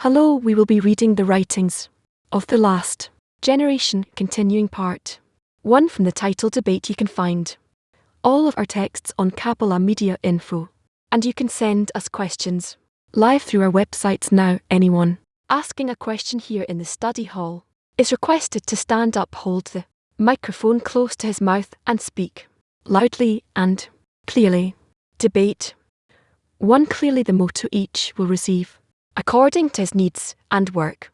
Hello, we will be reading the writings of the last generation, continuing part 1 from the title debate. You can find all of our texts on Kabbalah Media Info, and you can send us questions live through our websites now. Anyone asking a question here in the study hall is requested to stand up, hold the microphone close to his mouth and speak loudly and clearly. Debate 1. Clearly the motto each will receive according to his needs and work,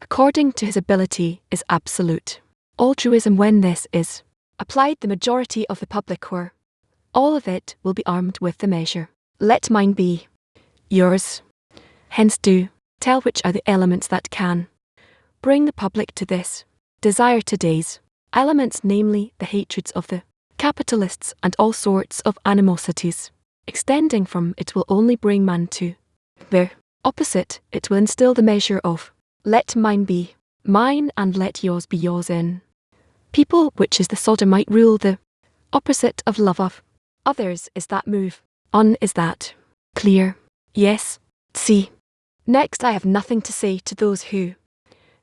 according to his ability, is absolute. Altruism, when this is applied, the majority of the public or all of it will be armed with the measure. Let mine be yours. Hence do tell which are the elements that can bring the public to this desire. Today's elements, namely the hatreds of the capitalists and all sorts of animosities extending from it, will only bring man to their opposite. It will instill the measure of let mine be mine and let yours be yours in people, which is the sodomite rule. The opposite of love of others is that move on. Is that clear? Yes. See. Next, I have nothing to say to those who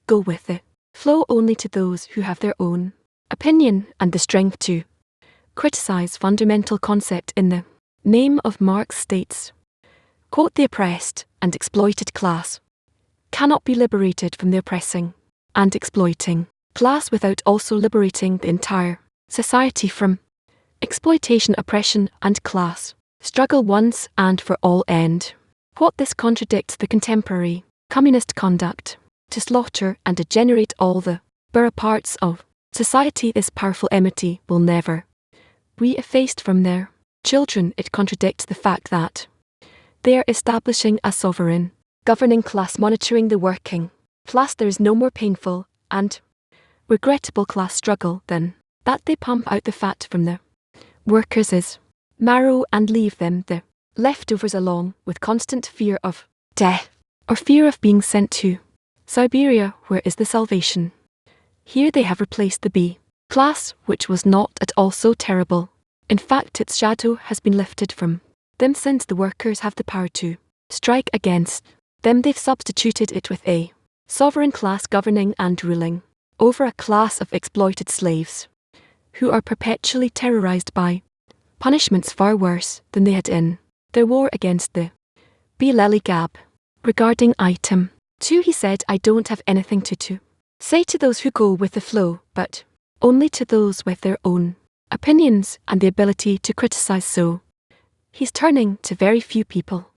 go with the flow, only to those who have their own opinion and the strength to criticize fundamental concept in the name of Marx states, quote, the oppressed and exploited class cannot be liberated from the oppressing and exploiting class without also liberating the entire society from exploitation, oppression, and class struggle once and for all. End. What this contradicts the contemporary communist conduct to slaughter and degenerate all the borough parts of society. This powerful enmity will never be effaced from their children. It contradicts the fact that they are establishing a sovereign governing class monitoring the working class. There is no more painful and regrettable class struggle than that they pump out the fat from the workers' marrow and leave them the leftovers, along with constant fear of death or fear of being sent to Siberia. Where is the salvation? Here they have replaced the B class, which was not at all so terrible. In fact, its shadow has been lifted from them since the workers have the power to strike against them. They've substituted it with a sovereign class governing and ruling over a class of exploited slaves who are perpetually terrorized by punishments far worse than they had in their war against the Lily Gab. Regarding item 2, he said, I don't have anything to say to those who go with the flow, but only to those with their own opinions and the ability to criticize. So he's turning to very few people.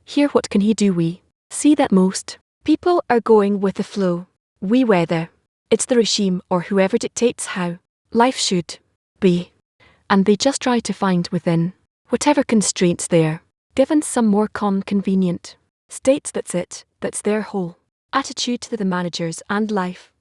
Here, what can he do? We see that most people are going with the flow. Whether it's the regime or whoever dictates how life should be, and they just try to find within whatever constraints they're given some more calm, convenient states. That's their whole attitude to the managers and life.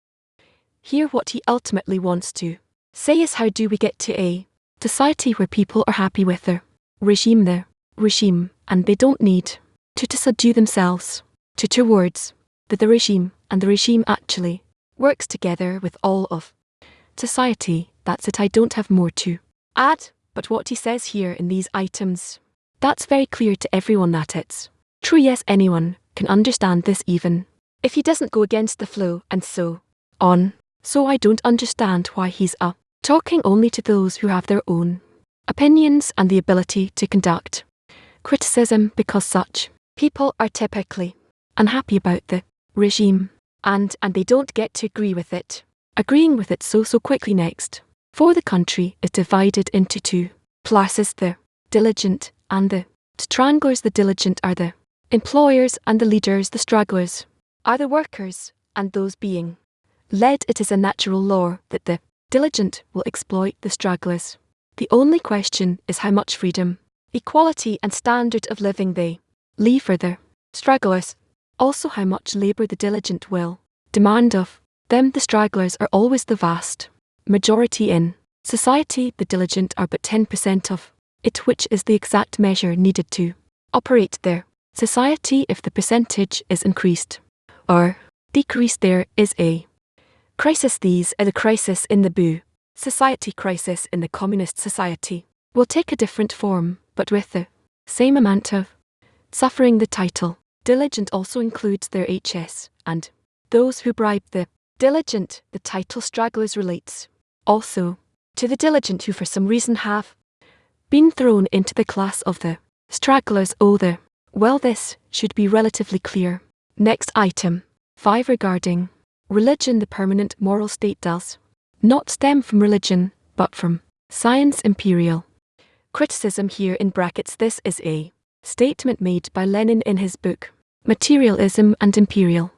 Here, what he ultimately wants to say is, how do we get to a society where people are happy with their regime, and they don't need to subdue themselves towards the regime, and the regime actually works together with all of society. That's it. I don't have more to add, but what he says here in these items, that's very clear to everyone that it's true. Yes, anyone can understand this, even if he doesn't go against the flow and so on. So I don't understand why he's talking only to those who have their own opinions and the ability to conduct criticism, because such people are typically unhappy about the regime and they don't get to agreeing with it so quickly. Next, for the country is divided into two classes, the diligent and the stranglers. The diligent are the employers and the leaders. The stragglers are the workers and those being led. It is a natural law that the diligent will exploit the stragglers. The only question is how much freedom, equality and standard of living they leave for the stragglers. Also, how much labour the diligent will demand of them. The stragglers are always the vast majority in society. The diligent are but 10% of it, which is the exact measure needed to operate their society. If the percentage is increased or decreased, there is a crisis. These are the crisis in the Boo society. Crisis in the communist society will take a different form, but with the same amount of suffering. The title Diligent also includes their HS, and those who bribe the diligent, the title stragglers relates also to the diligent who for some reason have been thrown into the class of the stragglers. Well, this should be relatively clear. Next item 5 regarding religion. The permanent moral state does not stem from religion, but from science. Imperial criticism here in brackets. This is a statement made by Lenin in his book Materialism and Imperial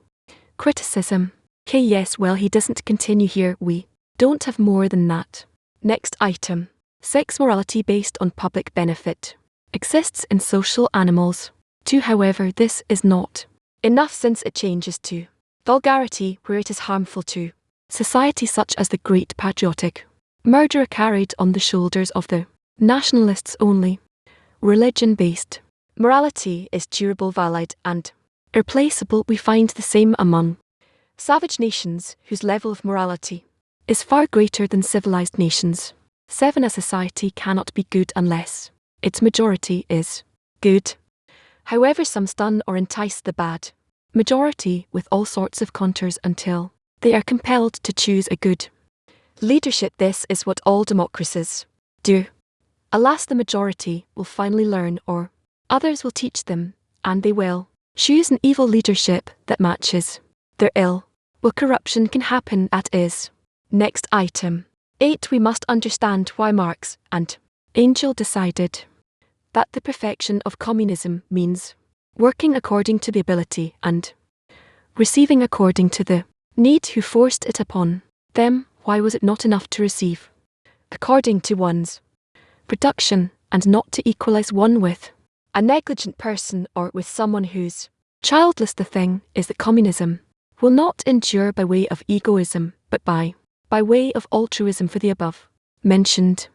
Criticism. Yes, well, he doesn't continue here. We don't have more than that. Next item 6 morality based on public benefit exists in social animals. 2 however, this is not enough since it changes to vulgarity where it is harmful to society, such as the great patriotic murder carried on the shoulders of the nationalists only. Religion-based morality is durable, valid, and irreplaceable. We find the same among savage nations whose level of morality is far greater than civilized nations. 7 A society cannot be good unless its majority is good. However, some stun or entice the bad majority with all sorts of contours until they are compelled to choose a good leadership. This is what all democracies do. Alas, the majority will finally learn, or others will teach them, and they will choose an evil leadership that matches their ill. Well, corruption can happen at is. Next item 8 We must understand why Marx and Engels decided that the perfection of communism means working according to the ability and receiving according to the need. Who forced it upon them? Why was it not enough to receive according to one's production and not to equalize one with a negligent person or with someone who's childless? The thing is that communism will not endure by way of egoism, but by way of altruism for the above mentioned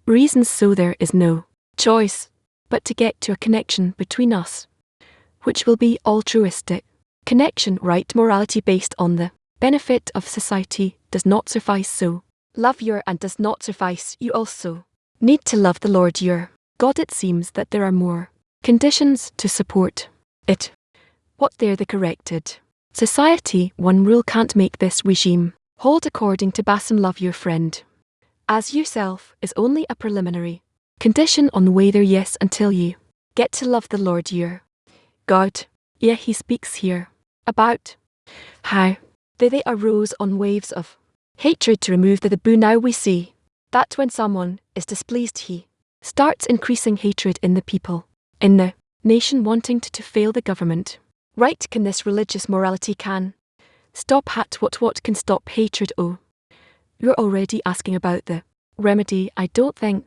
reasons. So there is no choice but to get to a connection between us, which will be altruistic connection. Right morality based on the benefit of society does not suffice. So love your and does not suffice. You also need to love the Lord your God. It seems that there are more conditions to support it. What they're the corrected society. 1 rule can't make this regime hold according to Basem. Love your friend as yourself is only a preliminary condition on the way there. Yes, until you get to love the Lord your God. Yeah, he speaks here about how they arose on waves of hatred to remove the taboo. Now we see that when someone is displeased, he starts increasing hatred in the people, in the nation, wanting to fail the government. Right, can this religious morality can stop what can stop hatred? Oh, you're already asking about the remedy. I don't think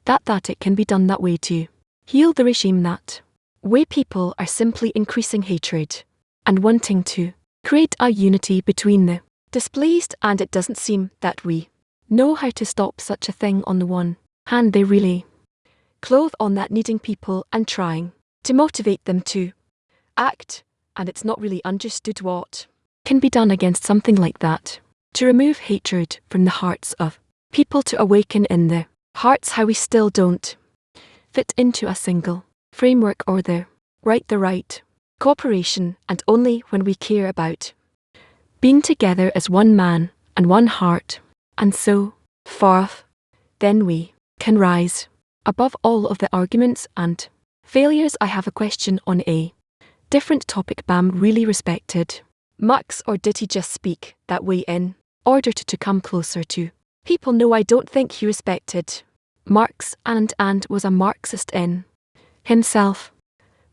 that it can be done that way to heal the regime. That way people are simply increasing hatred and wanting to create a unity between the displeased, and it doesn't seem that we know how to stop such a thing. On the one hand, they really clothe on that needing people and trying to motivate them to act, and it's not really understood what can be done against something like that. To remove hatred from the hearts of people, to awaken in their hearts how we still don't fit into a single framework or the right cooperation, and only when we care about being together as one man and one heart, and so forth, then we can rise above all of the arguments and failures. I have a question on a different topic. Bam really respected Marx, or did he just speak that way in order to come closer to people? No, I don't think he respected Marx and was a Marxist in himself,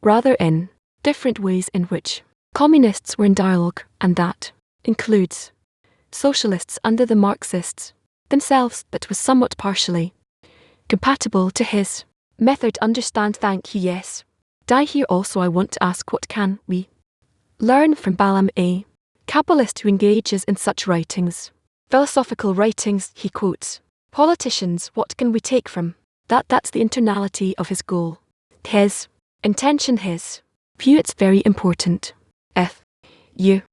rather in different ways in which communists were in dialogue, and that includes socialists under the Marxists themselves. That was somewhat partially compatible to his method. Understand? Thank you. Yes. Here also I want to ask, what can we learn from Balaam, a Kabbalist who engages in such writings? Philosophical writings, he quotes politicians. What can we take from that? That's the internality of his goal, his intention, his view. It's very important. If you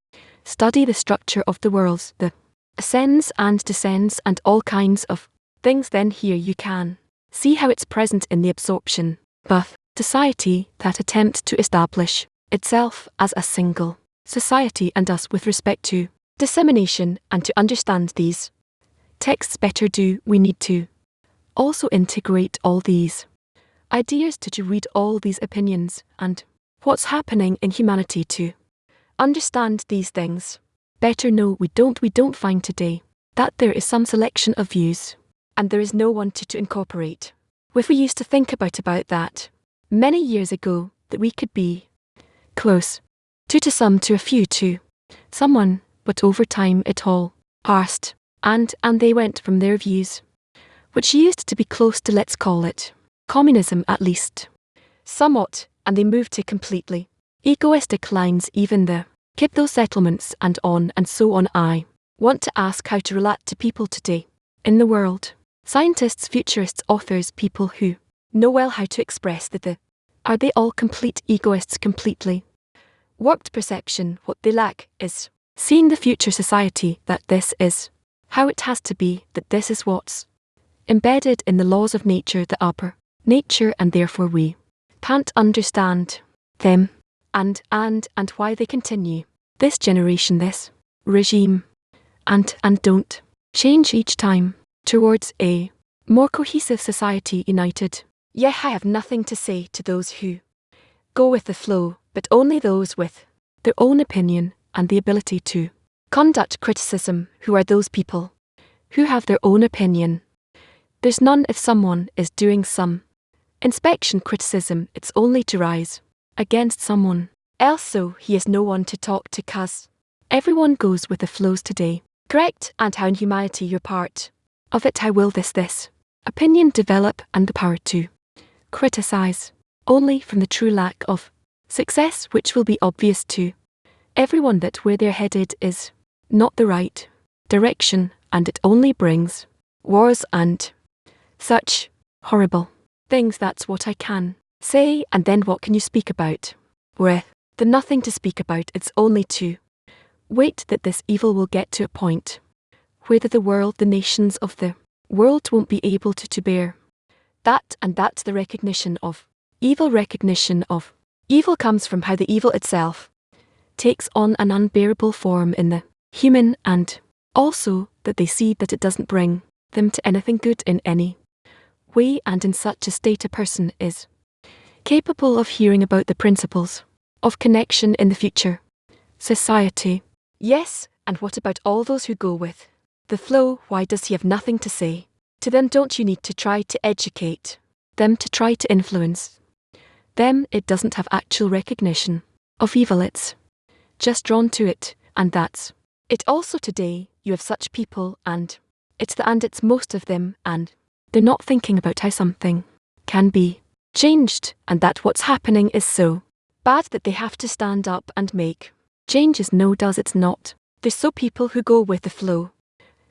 study the structure of the worlds, the ascends and descends and all kinds of things, then here you can see how it's present in the absorption of society that attempt to establish itself as a single society and us with respect to dissemination, and to understand these texts better we need to also integrate all these ideas to read all these opinions and what's happening in humanity to understand these things better. No, we don't find today that there is some selection of views and there is no one to incorporate. If we used to think about that many years ago, that we could be close to some, to a few, to someone, but over time it all passed, and they went from their views, which used to be close to, let's call it, communism at least, somewhat, and they moved to completely egoistic lines, even the keep those settlements and on and so on. I want to ask how to relate to people today in the world. Scientists, futurists, authors, people who know well how to express are they all complete egoists, completely warped perception? What they lack is seeing the future society, that this is how it has to be, that this is what's embedded in the laws of nature, the upper nature, and therefore we can't understand them and why they continue this generation, this regime, and don't change each time towards a more cohesive society, united. Yeah, I have nothing to say to those who go with the flow, but only those with their own opinion and the ability to conduct criticism. Who are those people who have their own opinion? There's none. If someone is doing some inspection criticism, it's only to rise against someone else, so he is no one to talk to, 'cause everyone goes with the flows today. Correct? And how in humanity you're part of it, how will this opinion develop, and the power to criticize only from the true lack of success, which will be obvious to everyone that where they're headed is not the right direction, and it only brings wars and such horrible things. That's what I can say. And then what can you speak about? With the nothing to speak about, it's only to wait that this evil will get to a point where the world, the nations of the world won't be able to bear that, and that's the recognition of evil. Recognition of evil comes from how the evil itself takes on an unbearable form in the human, and also that they see that it doesn't bring them to anything good in any way, and in such a state a person is capable of hearing about the principles of connection in the future society. Yes, and what about all those who go with the flow? Why does he have nothing to say to them? Don't you need to try to educate them, to try to influence them? It doesn't have actual recognition of evil, it's just drawn to it, and that's it. Also today you have such people, and it's most of them, and they're not thinking about how something can be changed, and that what's happening is so bad that they have to stand up and make changes. No, it's not. There's so people who go with the flow.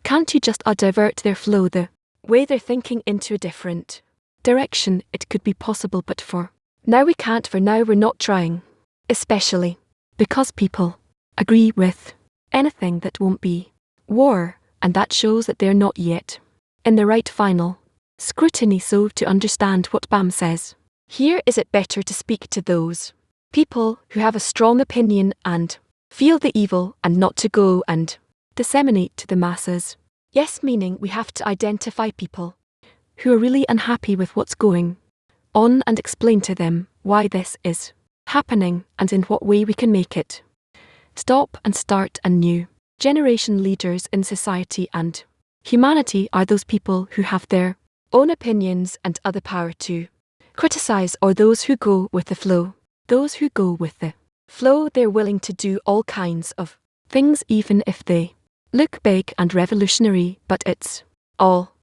Can't you just divert their flow, the way they're thinking, into a different direction? It could be possible, but for now we can't. For now we're not trying, especially because people agree with anything that won't be war, and that shows that they're not yet in the right final scrutiny. So to understand what Bam says here, is it better to speak to those people who have a strong opinion and feel the evil, and not to go and disseminate to the masses? Yes, meaning we have to identify people who are really unhappy with what's going on and explain to them why this is happening and in what way we can make it stop and start a new generation. Leaders in society and humanity are those people who have their own opinions and other power to criticize, or those who go with the flow. Those who go with the flow, they're willing to do all kinds of things, even if they look big and revolutionary, but it's all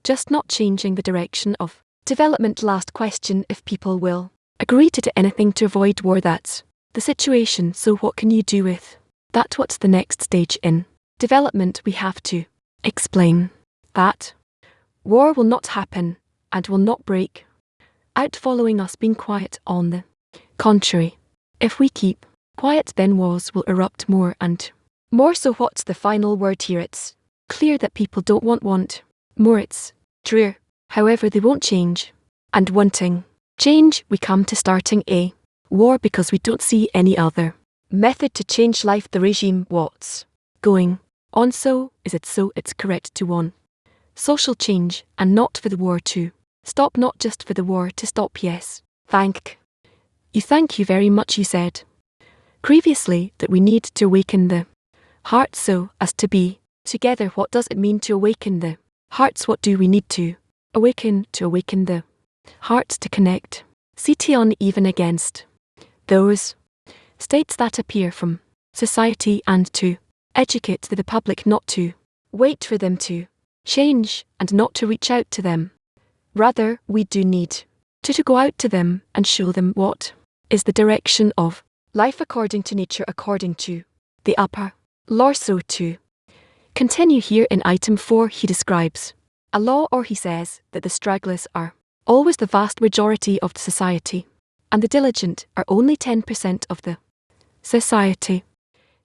just not changing the direction of development. Last question: if people will agree to do anything to avoid war, that's the situation. So what can you do with that? What's the next stage in development? We have to explain that war will not happen and will not break out following us being quiet. On the contrary, if we keep quiet, then wars will erupt more and more. So what's the final word here? It's clear that people don't want more. It's true. However, they won't change. And wanting change, we come to starting a War because we don't see any other method to change life. The regime what's going on, so is it, so it's correct to want social change and not for the war to stop, not just for the war to stop. Yes, thank you very much. You said previously that we need to awaken the heart so as to be together. What does it mean to awaken the hearts? What do we need to awaken the hearts to connect? CT on even against those states that appear from society and to educate the public, not to wait for them to change and not to reach out to them. Rather, we do need to go out to them and show them what is the direction of life according to nature, according to the upper law. So to continue here in item 4, he describes a law, or he says that the stragglers are always the vast majority of the society, and the diligent are only 10% of the society.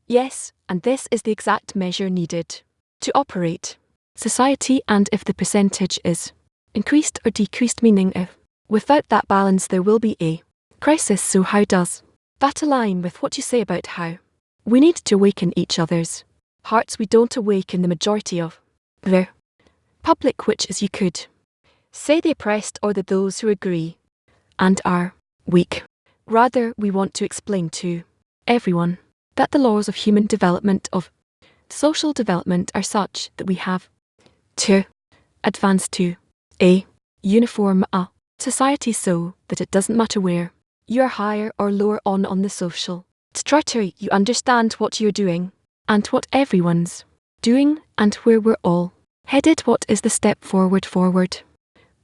Yes, and this is the exact measure needed to operate society, and if the percentage is increased or decreased, meaning if without that balance there will be a crisis. So how does that align with what you say about how we need to awaken each other's hearts? We don't awaken the majority of the public, which is, you could say, the oppressed or those who agree and are weak. Rather, we want to explain to everyone that the laws of human development, of social development, are such that we have to advance to a uniform society, so that it doesn't matter where you are higher or lower on the social strata. You understand what you're doing and what everyone's doing and where we're all headed. What is the step forward?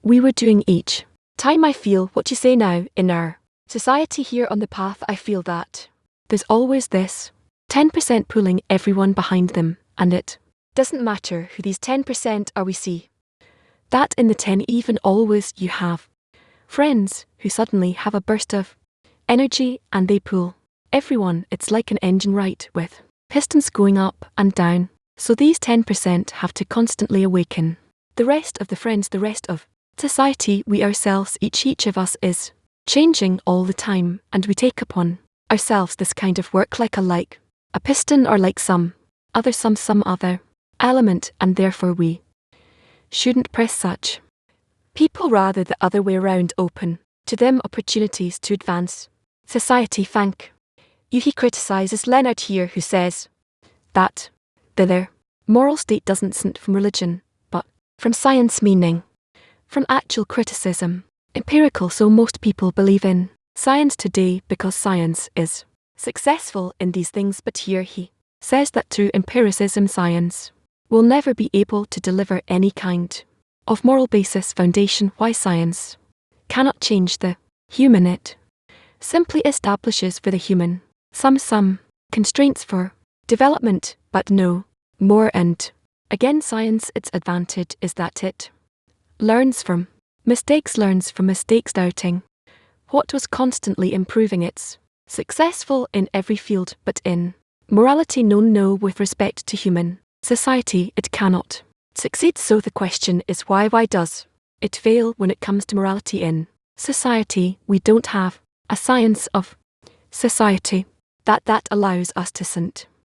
We were doing each time. I feel what you say now in our society here on the path. I feel that there's always this 10% pulling everyone behind them, and it doesn't matter who these 10% are. We see that in the 10 even always you have friends who suddenly have a burst of energy and they pull everyone. It's like an engine, right, with pistons going up and down. So these 10% have to constantly awaken the rest of the friends, the rest of society. We ourselves, each of us is changing all the time, and we take upon ourselves this kind of work like a piston, or like some other element, and therefore we shouldn't press such people, rather the other way around, open to them opportunities to advance society. Thank you. He criticizes Leonard here, who says that their moral state doesn't stem from religion, but from science, meaning from actual criticism, empirical. So most people believe in science today because science is successful in these things, but here he says that through empiricism science will never be able to deliver any kind of moral basis, foundation. Why science cannot change the human, it simply establishes for the human some constraints for development, but no more. And again, science, its advantage is that it learns from mistakes, doubting what was constantly improving. It's successful in every field, but in morality, no, with respect to human society, it cannot succeed. So the question is, why does it fail when it comes to morality in society? We don't have a science of society that allows us to see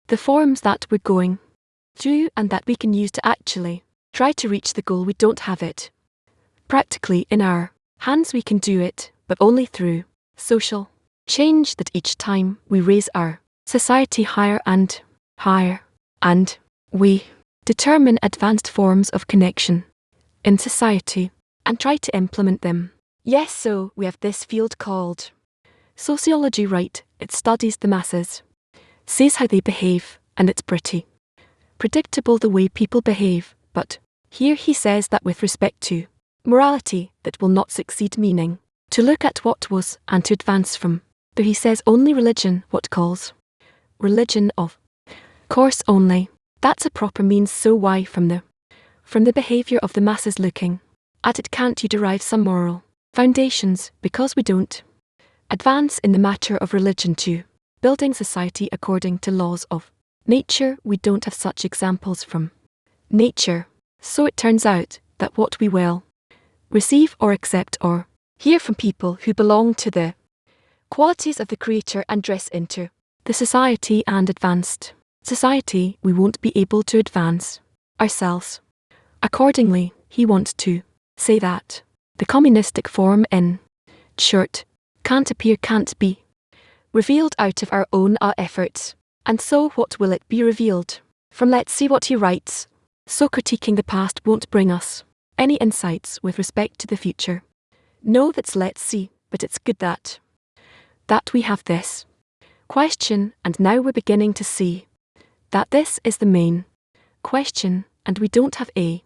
the forms that we're going through and that we can use to actually try to reach the goal. We don't have it practically in our hands. We can do it, but only through social change, that each time we raise our society higher and higher, and we determine advanced forms of connection in society and try to implement them. Yes, so we have this field called sociology, right? It studies the masses, sees how they behave, and it's pretty predictable the way people behave. But here he says that with respect to morality, that will not succeed, meaning to look at what was and to advance from. But he says only religion, what calls religion of course only. That's a proper means. So why from the behavior of the masses looking at it can't you derive some moral foundations? Because we don't advance in the matter of religion to building society according to laws of nature. We don't have such examples from nature. So it turns out that what we will receive or accept or hear from people who belong to the qualities of the Creator and dress into the society and advanced society, we won't be able to advance ourselves. Accordingly, he wants to say that the communistic form in short can't appear, can't be revealed out of our own efforts. And so what will it be revealed from? Let's see what he writes. So critiquing the past won't bring us any insights with respect to the future. No, that's let's see, but it's good that we have this question, and now we're beginning to see that this is the main question, and we don't have a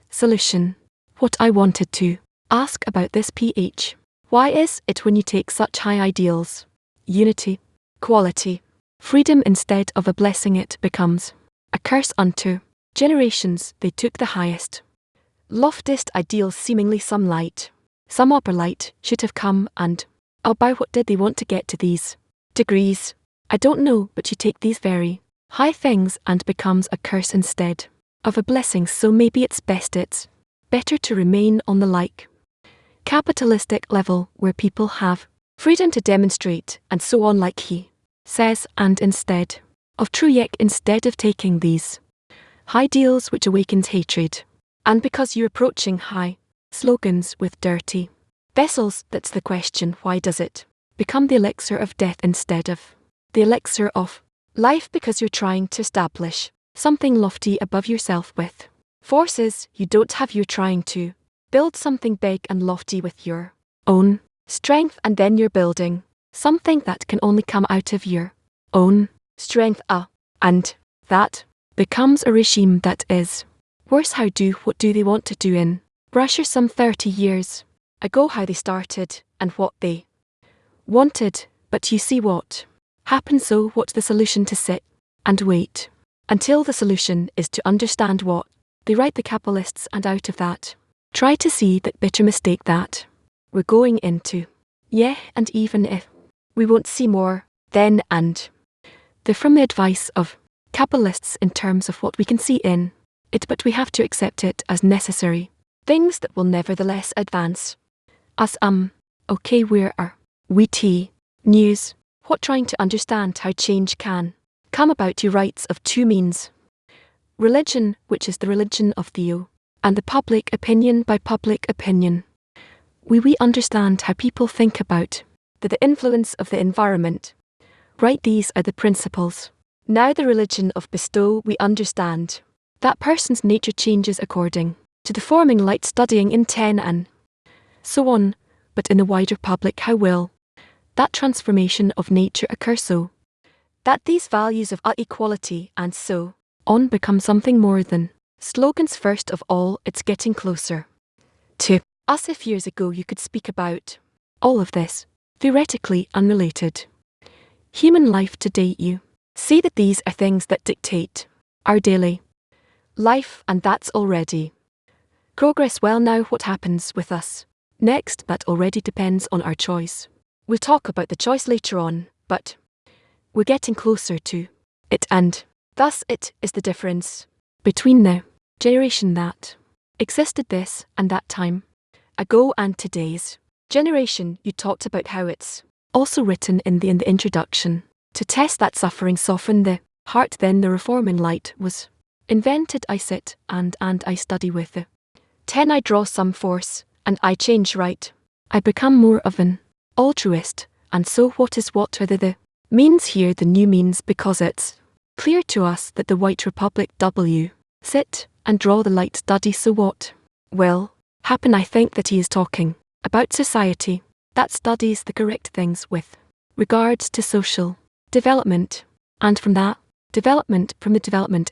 solution. What I wanted to ask about this PH. Why is it when you take such high ideals, unity, quality, freedom, instead of a blessing, it becomes a curse unto generations? They took the highest, loftiest ideals, seemingly some light, some upper light should have come, and by what did they want to get to these degrees? I don't know, but you take these very high things and becomes a curse instead of a blessing. So maybe it's better to remain on the like capitalistic level where people have freedom to demonstrate and so on, like he says, and instead of true yek, instead of taking these high deals which awakens hatred. And because you're approaching high slogans with dirty vessels, that's the question. Why does it become the elixir of death instead of the elixir of life? Because you're trying to establish something lofty above yourself with forces you don't have. You're trying to build something big and lofty with your own strength, and then you're building something that can only come out of your own strength. And that becomes a regime that is worse. What do they want to do in Russia some 30 years ago? How they started and what they wanted. But you see what happens. So what's the solution? To sit and wait until the solution is to understand what they write, the capitalists, and out of that try to see that bitter mistake that we're going into. Yeah, and even if we won't see more then and they're from the advice of capitalists in terms of what we can see in it, but we have to accept it as necessary things that will nevertheless advance us. Okay, where are we? News. What? Trying to understand how change can come about. He writes of two means: religion, which is the religion of Theo, and the public opinion. By public opinion, we understand how people think about the influence of the environment. Right, these are the principles. Now the religion of bestow, we understand that person's nature changes according to the forming light, studying in 10 and so on. But in the wider public, how will that transformation of nature occur so that these values of equality and so on become something more than slogans? First of all, it's getting closer to us. If years ago you could speak about all of this theoretically unrelated human life, today you see that these are things that dictate our daily life, and that's already progress. Well, now what happens with us next? That already depends on our choice. We'll talk about the choice later on, but we're getting closer to it, and thus it is the difference between the generation that existed this and that time ago and today's generation. You talked about how it's also written in the introduction to test that suffering soften the heart. Then the reforming light was invented. I sit and I study with the 10. I draw some force and I change right. I become more of an altruist. And so what are the means here? The new means, because it's clear to us that the White Republic sit and draw the light study. So what will happen? I think that he is talking about society that studies the correct things with regards to social development, and from that development,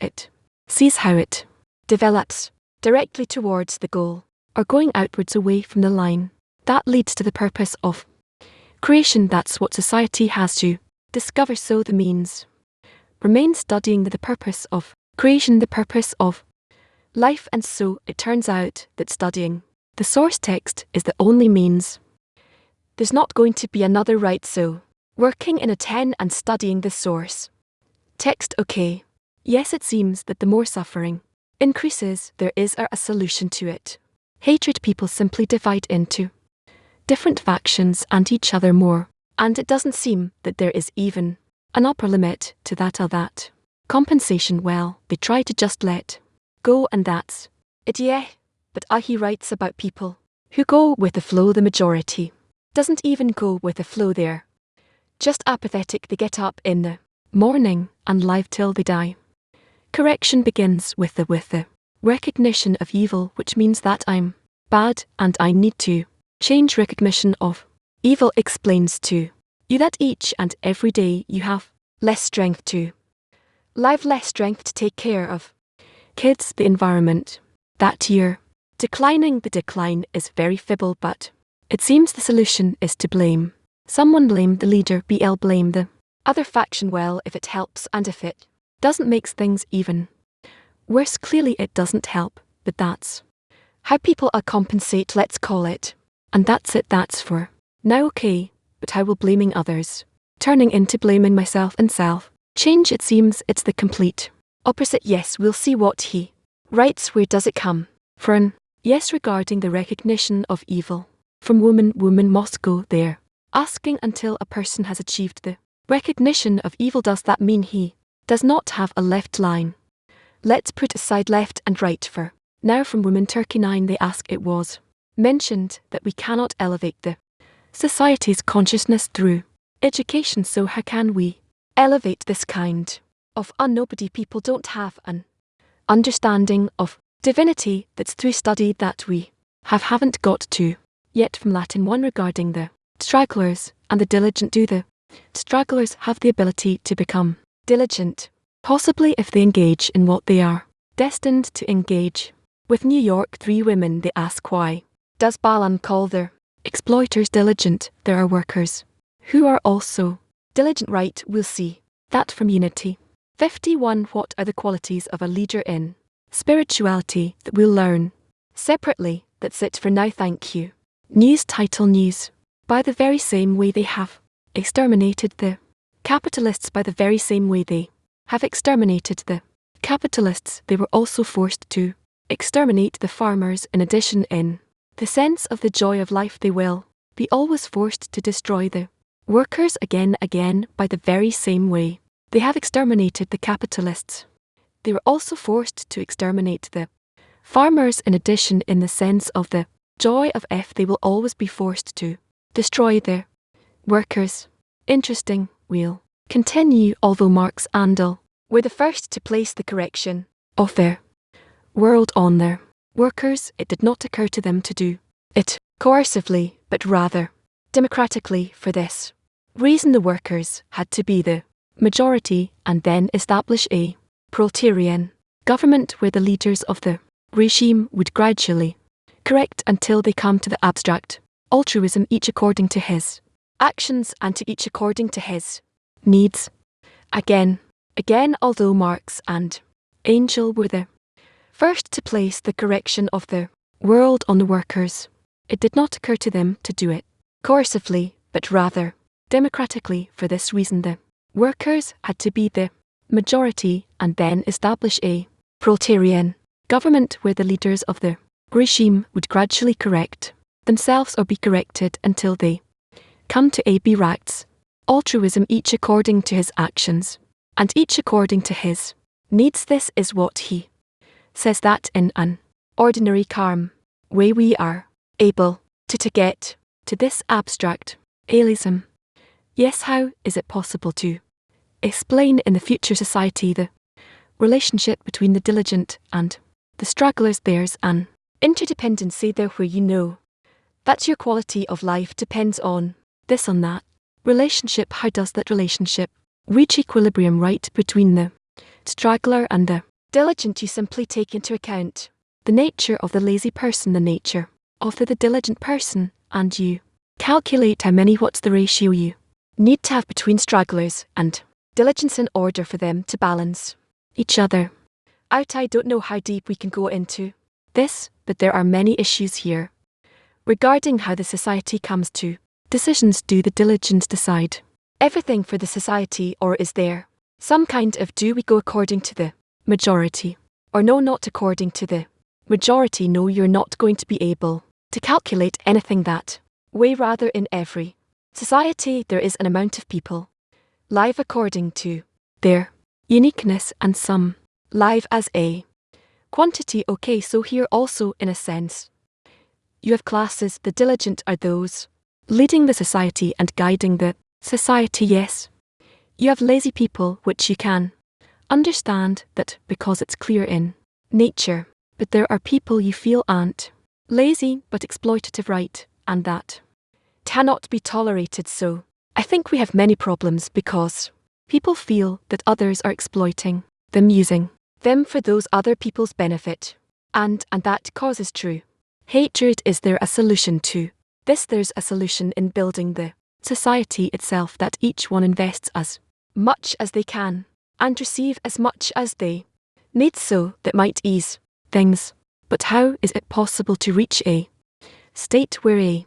it sees how it develops directly towards the goal, or going outwards away from the line that leads to the purpose of creation. That's what society has to discover. So the means remain studying the purpose of creation, the purpose of life, and so it turns out that studying the source text is the only means. There's not going to be another, right? So working in a 10 and studying the source text. Okay, yes, it seems that the more suffering increases, there is a solution to it. Hatred. People simply divide into different factions and each other more And it doesn't seem that there is even an upper limit to that or that. Compensation, well, they try to just let go, and that's it, yeah. But he writes about people who go with the flow. The majority doesn't even go with the flow, they're just apathetic. They get up in the morning and live till they die. Correction begins with the recognition of evil, which means that I'm bad and I need to change. Recognition of evil explains to you that each and every day you have less strength to live, less strength to take care of kids, the environment, that you're declining. The decline is very feeble, but it seems the solution is to blame someone. Blame the leader, blame the other faction. Well, if it helps and if it doesn't, makes things even worse. Clearly it doesn't help, but that's how people compensate, let's call it. And that's it, that's for now, okay. But how will blaming others turning into blaming myself and self change? It seems it's the complete opposite. Yes, we'll see what he writes. Where does it come from? Yes, regarding the recognition of evil from woman must go there. Asking until a person has achieved the recognition of evil, does that mean he does not have a left line? Let's put aside left and right for now. From Women Turkey 9, they ask, it was mentioned that we cannot elevate the society's consciousness through education, so how can we elevate this kind of nobody? People don't have an understanding of divinity that's through study that we haven't got to yet. From Latin 1, regarding the stragglers and the diligent, do the stragglers have the ability to become diligent? Possibly, if they engage in what they are destined to engage. With New York 3 women, they ask, why does Balaam call their exploiters diligent? There are workers who are also diligent, right? We'll see that from Unity 51. What are the qualities of a leader in spirituality that we'll learn separately? That's it for now, thank you. News title: News. By the very same way they have exterminated the capitalists, by the very same way they have exterminated the capitalists, they were also forced to exterminate the farmers. In addition, in the sense of the joy of life, they will be always forced to destroy the workers again. By the very same way they have exterminated the capitalists, they were also forced to exterminate the farmers. In addition, in the sense of the joy of they will always be forced to destroy the workers. Interesting. We'll continue. Although Marx and Engels were the first to place the correction of their world on their workers, it did not occur to them to do it coercively, but rather democratically. For this reason, the workers had to be the majority and then establish a proletarian government where the leaders of the regime would gradually correct until they come to the abstract altruism, each according to his actions and to each according to his needs. Again, although Marx and Engels were the first to place the correction of the world on the workers, it did not occur to them to do it coercively, but rather democratically. For this reason, the workers had to be the majority and then establish a proletarian government where the leaders of the regime would gradually correct themselves or be corrected until they come to be rights. Altruism, each according to his actions and each according to his needs. This is what he says, that in an ordinary calm way we are able to get to this abstract realism. Yes, how is it possible to explain in the future society the relationship between the diligent and the stragglers? There's an interdependency there where you know that your quality of life depends on this, on that relationship. How does that relationship reach equilibrium right between the straggler and the diligent? You simply take into account the nature of the lazy person, the nature of the diligent person, and you calculate how many, what's the ratio you need to have between stragglers and diligence in order for them to balance each other out. I don't know how deep we can go into this, but there are many issues here regarding how the society comes to decisions. Do the diligent decide everything for the society, or is there some kind of do we go according to the majority, or no, not according to the majority? No, you're not going to be able to calculate anything that way. Rather, in every society there is an amount of people, live according to their uniqueness and some live as a quantity. Okay, so here also in a sense, you have classes. The diligent are those leading the society and guiding the society. Yes. You have lazy people, which you can understand that because it's clear in nature. But there are people you feel aren't lazy but exploitative, right? And that cannot be tolerated. So I think we have many problems because people feel that others are exploiting them, using them for those other people's benefit. And that causes true hatred. Is there a solution to this? There's a solution in building the society itself, that each one invests as much as they can and receive as much as they need, so that might ease things. But how is it possible to reach a state where a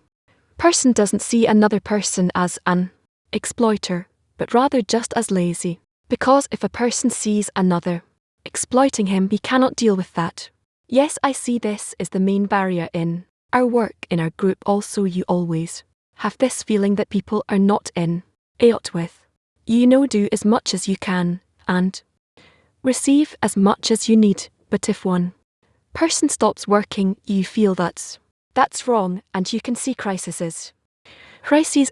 person doesn't see another person as an exploiter, but rather just as lazy? Because if a person sees another exploiting him, he cannot deal with that. Yes, I see this is the main barrier in our work, in our group. Also, you always have this feeling that people are not in it with you. Do as much as you can and receive as much as you need. But if one person stops working, you feel that's wrong, and you can see crises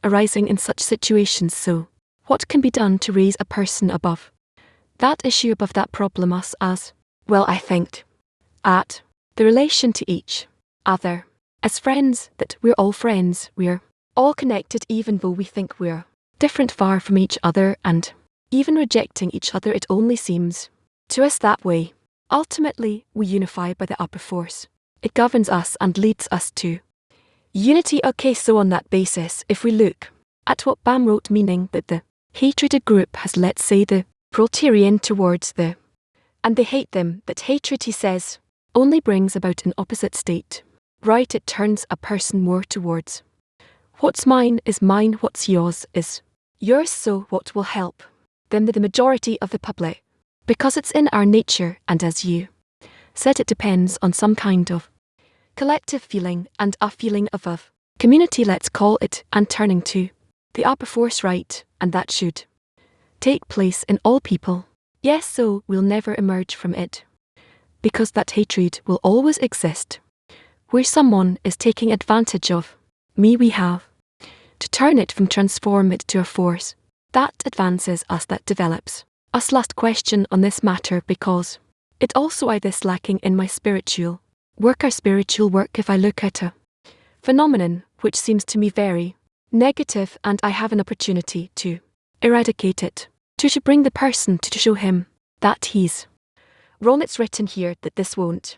arising in such situations. So what can be done to raise a person above that issue, above that problem? Us as well, I think at the relation to each other as friends, that we're all friends, we're all connected, even though we think we're different, far from each other, and even rejecting each other. It only seems to us that way. Ultimately, we unify by the upper force. It governs us and leads us to unity. Okay, so on that basis, if we look at what Bam wrote, meaning that the hatred group has, let's say, the proletarian towards the, and they hate them, that hatred, he says, only brings about an opposite state. Right, it turns a person more towards what's mine is mine, what's yours is yours. So what will help them? The majority of the public, because it's in our nature, and as you said, it depends on some kind of collective feeling and a feeling of community, let's call it, and turning to the upper force, right? And that should take place in all people. Yes, so we'll never emerge from it, because that hatred will always exist. Where someone is taking advantage of me, we have to turn it, from transform it to a force that advances us, that develops us. Last question on this matter, because it also I this lacking in my spiritual work. Our spiritual work, if I look at a phenomenon which seems to me very negative, and I have an opportunity to eradicate it, to bring the person to show him that he's wrong. It's written here that this won't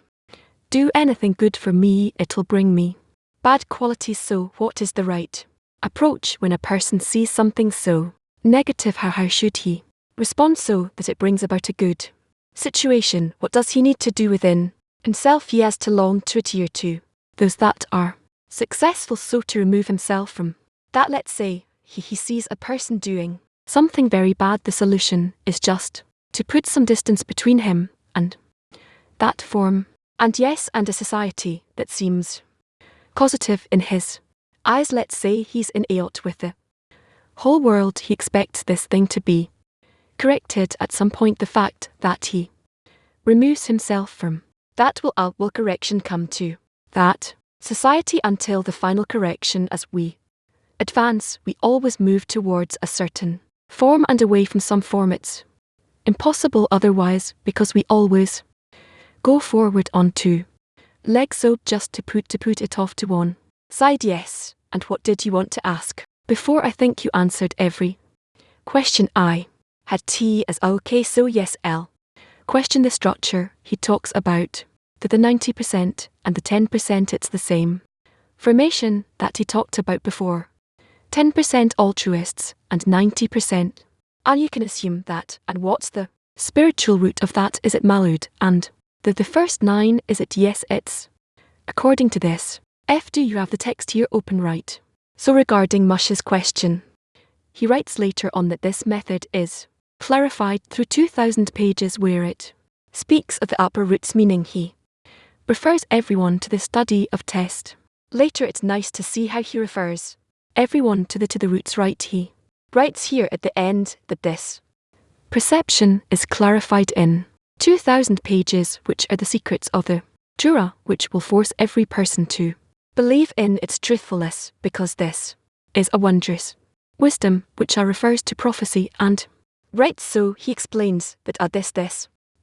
do anything good for me, it'll bring me bad qualities. So what is the right approach when a person sees something so negative? How should he respond so that it brings about a good situation? What does he need to do within himself? He has to long to adhere to those that are successful, so to remove himself from that. Let's say he sees a person doing something very bad. The solution is just to put some distance between him and that form. And yes, and a society that seems causative in his eyes. Let's say he's in aot with the whole world. He expects this thing to be corrected at some point. The fact that he removes himself from that will correction come to that society until the final correction. As we advance, we always move towards a certain form and away from some form. It's impossible otherwise, because we always go forward on two legs. So just to put it off to one side. Yes, and what did you want to ask before? I think you answered every question I had. T as okay, so yes, L question the structure. He talks about the 90% and the 10%. It's the same formation that he talked about before. 10% altruists and 90%. And you can assume that. And what's the spiritual root of that? Is it Malud? And the first 9, is it? Yes, it's according to this. F, do you have the text here open? Right. So regarding Mush's question, he writes later on that this method is clarified through 2,000 pages, where it speaks of the upper roots, meaning he refers everyone to the study of test. Later, it's nice to see how he refers everyone to the roots right. He writes here at the end that this perception is clarified in 2,000 pages, which are the secrets of the Torah, which will force every person to believe in its truthfulness, because this is a wondrous wisdom, which refers to prophecy, and right so he explains that this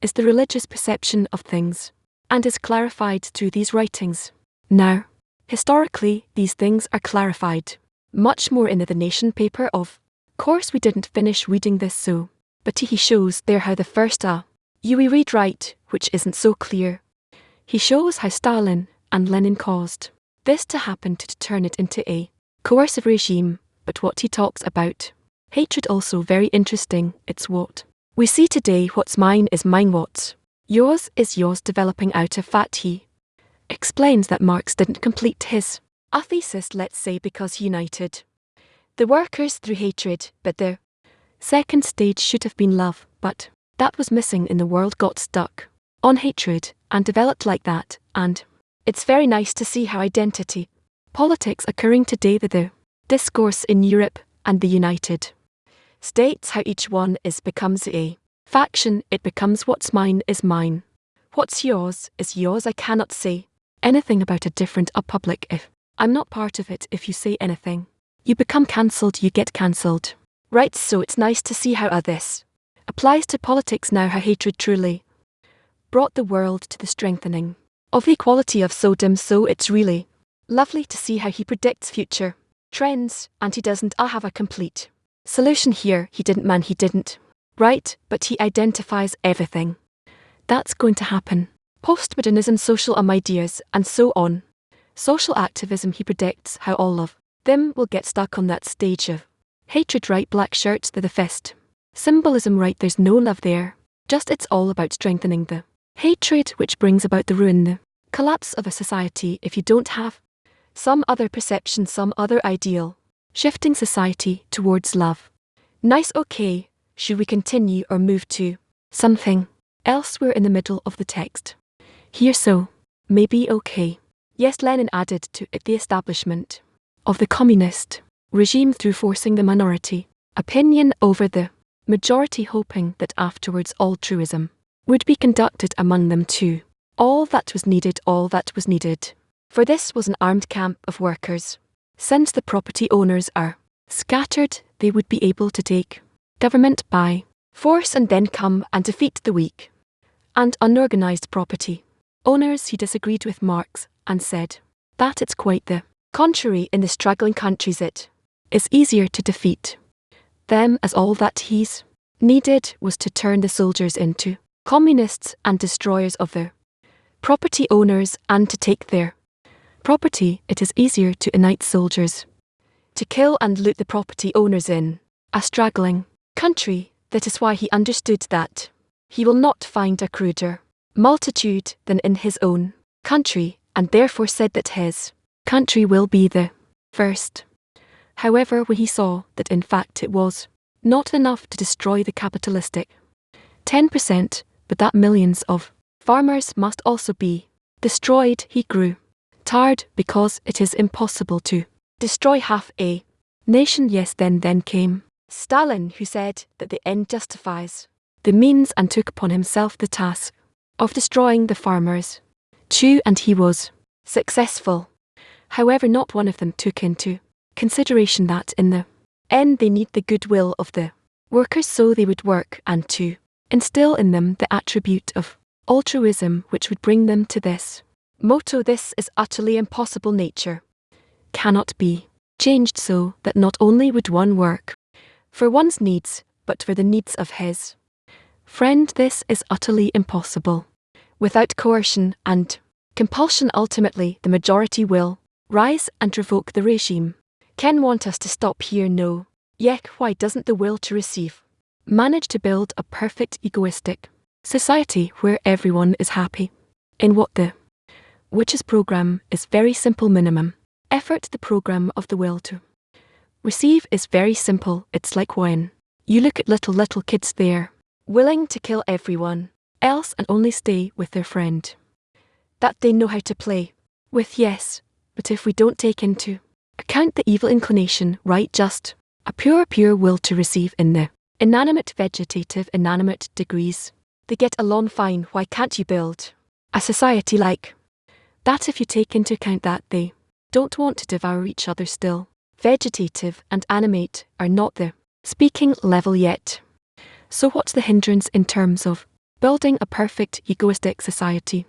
is the religious perception of things, and is clarified through these writings. Now, historically, these things are clarified much more in the Nation paper. Of course, we didn't finish reading this, but he shows there how the first we read right, which isn't so clear. He shows how Stalin and Lenin caused this to happen to turn it into a coercive regime, but what he talks about hatred also very interesting. It's what we see today. What's mine is mine, what's yours is yours, developing out of that. He explains that Marx didn't complete his thesis, let's say, because he united the workers through hatred, but the second stage should have been love, but that was missing, and the world got stuck on hatred and developed like that. And it's very nice to see how identity politics occurring today, the discourse in Europe and the United States, how each one becomes a faction. It becomes what's mine is mine, what's yours is yours. I cannot say anything about a different public if I'm not part of it. If you say anything, you become cancelled, you get cancelled. Right, so it's nice to see how this applies to politics now, how hatred truly brought the world to the strengthening of the equality of Sodom. So it's really lovely to see how he predicts future trends, and he doesn't have a complete solution here. He didn't right, but he identifies everything that's going to happen. Postmodernism, social ideas, and so on. Social activism, he predicts how all of them will get stuck on that stage of hatred, right? Black shirts, the fist symbolism, right? There's no love there. Just it's all about strengthening the hatred, which brings about the ruin, the collapse of a society if you don't have some other perception, some other ideal, shifting society towards love. Nice, okay, should we continue or move to something else? We're in the middle of the text here, so maybe okay. Yes, Lenin added to it the establishment of the communist regime through forcing the minority opinion over the majority, hoping that afterwards altruism would be conducted among them too. All that was needed for this was an armed camp of workers. Since the property owners are scattered, they would be able to take government by force and then come and defeat the weak and unorganized property owners. He disagreed with Marx and said that it's quite the contrary. In the struggling countries it is easier to defeat them, as all that he's needed was to turn the soldiers into communists and destroyers of their property owners and to take their property. It is easier to unite soldiers to kill and loot the property owners in a struggling country. That is why he understood that he will not find a cruder multitude than in his own country, and therefore said that his country will be the first. However, when he saw that in fact it was not enough to destroy the capitalistic 10%, but that millions of farmers must also be destroyed, he grew tired, because it is impossible to destroy half a nation. Yes, then came Stalin, who said that the end justifies the means, and took upon himself the task of destroying the farmers too, and he was successful. However, not one of them took into consideration that in the end they need the goodwill of the workers, so they would work, and to instill in them the attribute of altruism, which would bring them to this motto: this is utterly impossible, nature cannot be changed, so that not only would one work for one's needs, but for the needs of his friend. This is utterly impossible. Without coercion and compulsion, ultimately the majority will rise and revoke the regime. Ken want us to stop here? No. Yet why doesn't the will to receive manage to build a perfect egoistic society where everyone is happy in what the witch's program is? Very simple. Minimum effort. The program of the will to receive is very simple. It's like when you look at little kids, they're willing to kill everyone else and only stay with their friend that they know how to play with. Yes, but if we don't take into Account the evil inclination, right? Just a pure will to receive in the inanimate, vegetative, inanimate degrees. They get along fine, why can't you build a society like that if you take into account that they don't want to devour each other still? Vegetative and animate are not the speaking level yet. So what's the hindrance in terms of building a perfect egoistic society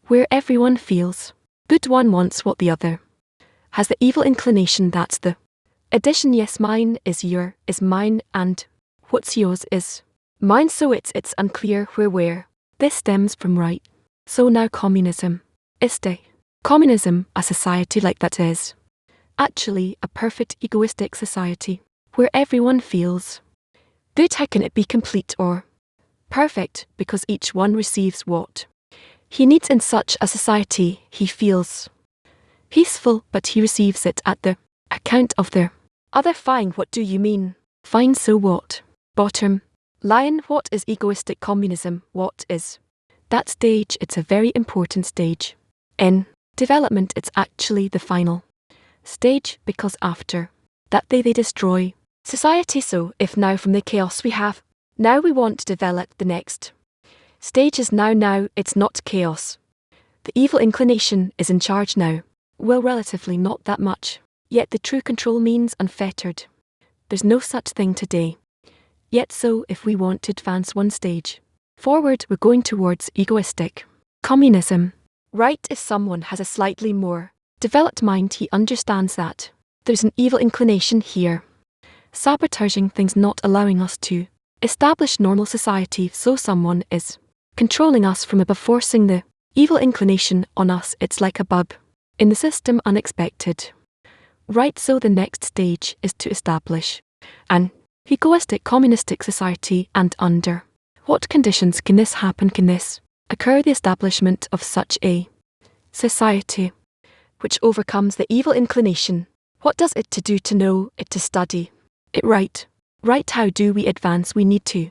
where everyone feels good, one wants what the other has the evil inclination? That's the addition. Yes, mine is your is mine, and what's yours is mine, so it's unclear where this stems from, right? So now communism is communism, a society like that is actually a perfect egoistic society where everyone feels good. How can it be complete or perfect? Because each one receives what he needs in such a society. He feels peaceful, but he receives it at the account of the other. Fine, what do you mean? Fine, so what? Bottom line, what is egoistic communism? What is that stage? It's a very important stage in development. It's actually the final stage, because after that they destroy society. So if now from the chaos we have, now we want to develop the next stage is now it's not chaos. The evil inclination is in charge now. Well, relatively not that much. Yet the true control means unfettered. There's no such thing today. Yet so if we want to advance one stage forward, we're going towards egoistic communism. Right, if someone has a slightly more developed mind, he understands that there's an evil inclination here, sabotaging things, not allowing us to establish normal society. So someone is controlling us from above, forcing the evil inclination on us. It's like a bug in the system, unexpected. Right, so the next stage is to establish an egoistic communistic society. And under what conditions can this happen? Can this occur? The establishment of such a society which overcomes the evil inclination. What does it to do? To know it, to study it. Right, how do we advance? We need to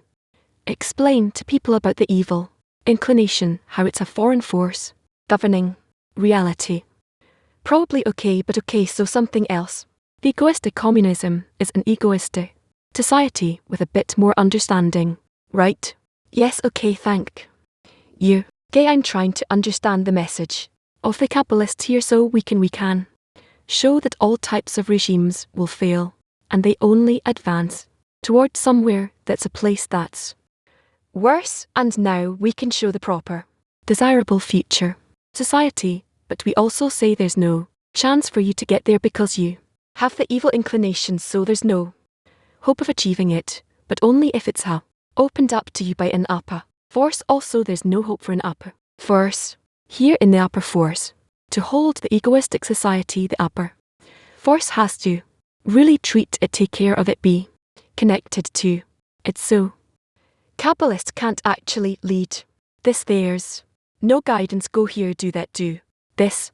explain to people about the evil inclination, how it's a foreign force governing reality. Probably okay, but okay, so something else. The egoistic communism is an egoistic society with a bit more understanding, right? Yes, okay, thank you. Gay, I'm trying to understand the message of the Kabbalists here, so we can show that all types of regimes will fail, and they only advance towards somewhere that's a place that's worse, and now we can show the proper, desirable future society. But we also say there's no chance for you to get there because you have the evil inclination, so there's no hope of achieving it, but only if it's opened up to you by an upper force. Also, there's no hope for an upper force here in the upper force. To hold the egoistic society, the upper force has to really treat it, take care of it, be connected to it. So Kabbalists can't actually lead this. There's no guidance, go here, do that, do this.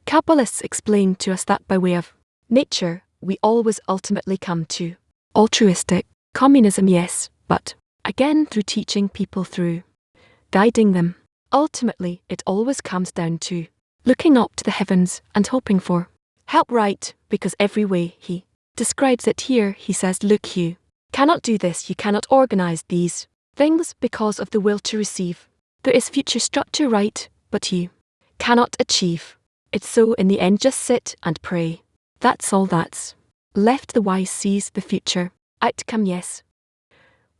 Kabbalists explain to us that by way of nature, we always ultimately come to altruistic communism. Yes, but again, through teaching people, through guiding them, ultimately it always comes down to looking up to the heavens and hoping for help, right? Because every way he describes it here, he says, look, you cannot do this, you cannot organize these things because of the will to receive. There is future structure, right? But you cannot achieve it. So in the end, just sit and pray. That's all that's left. The wise sees the future outcome. Yes.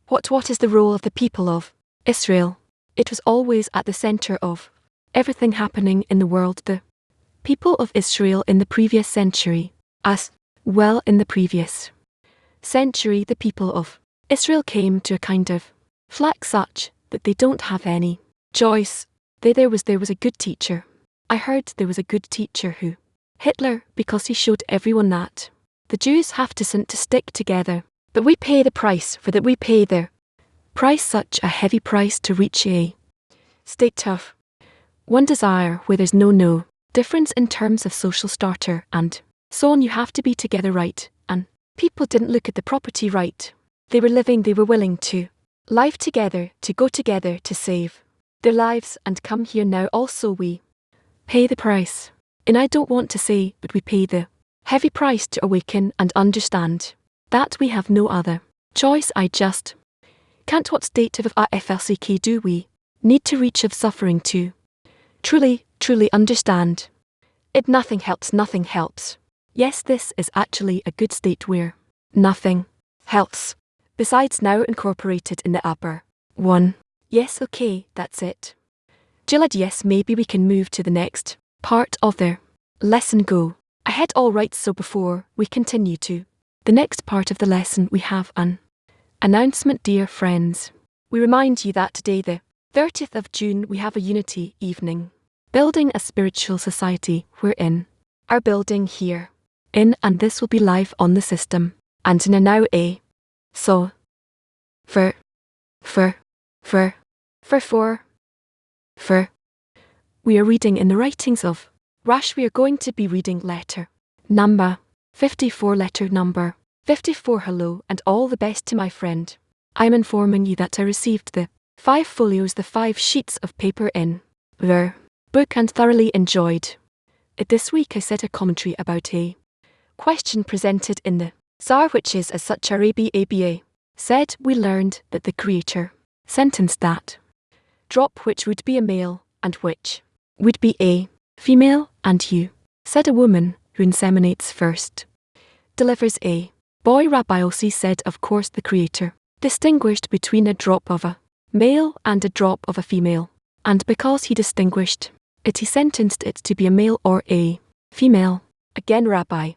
What is the role of the people of Israel? It was always at the center of everything happening in the world. The people of Israel in the previous century, as well in the previous century, the people of Israel came to a kind of flack such that they don't have any choice. There was a good teacher. I heard there was a good teacher who Hitler, because he showed everyone that the Jews have to stick together. But we pay the price for that. We pay the price, such a heavy price, to reach a state of one desire where there's no difference in terms of social starter and so on. You have to be together, right? And people didn't look at the property, right? They were living, they were willing to live together, to go together, to save their lives and come here. Now also we pay the price. And I don't want to say, but we pay the Heavy price to awaken and understand that we have no other choice. I just can't. What state of FLCK do we need to reach of suffering to truly understand it? Nothing helps, nothing helps. Yes, this is actually a good state where nothing helps. Besides, now incorporated in the upper one. Yes, okay, that's it. Gillard, yes, maybe we can move to the next part of the lesson. Go ahead. All right, so before we continue to the next part of the lesson, we have an announcement, dear friends. We remind you that today, the 30th of June, we have a unity evening, building a spiritual society. We're in our building here, and this will be live on the system, and in a now a so for we are reading in the writings of Rash. We are going to be reading letter number 54, letter number 54. Hello and all the best to my friend. I am informing you that I received the 5 folios, the 5 sheets of paper in the book, and thoroughly enjoyed it. This week I said a commentary about a question presented in the Tsar, which is as such our ABA said. We learned that the creator sentenced that drop which would be a male and which would be a female, and you said a woman who inseminates first delivers a boy. Rabbi Ossi said, of course the creator distinguished between a drop of a male and a drop of a female, and because he distinguished it, he sentenced it to be a male or a female. Again Rabbi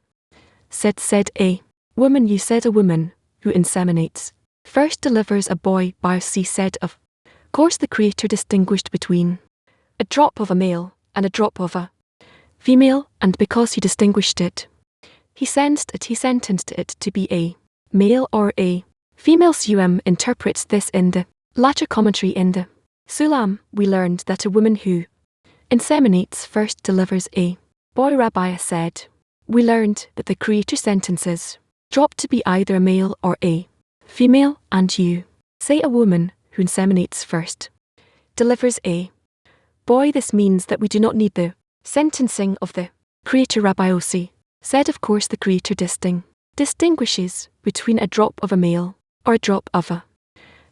said a woman. You said a woman who inseminates first delivers a boy. Biossi said, of course the creator distinguished between a drop of a male and a drop of a female, and because he distinguished it, he sentenced it to be a male or a female. Sum interprets this in the latter commentary. In the Sulam, we learned that a woman who inseminates first delivers a boy. Rabbi said, we learned that the creator sentences drop to be either a male or a female, and you say a woman who inseminates first delivers a boy. This means that we do not need the sentencing of the creator. Rabbi Ossi said, of course the creator distinguishes between a drop of a male or a drop of a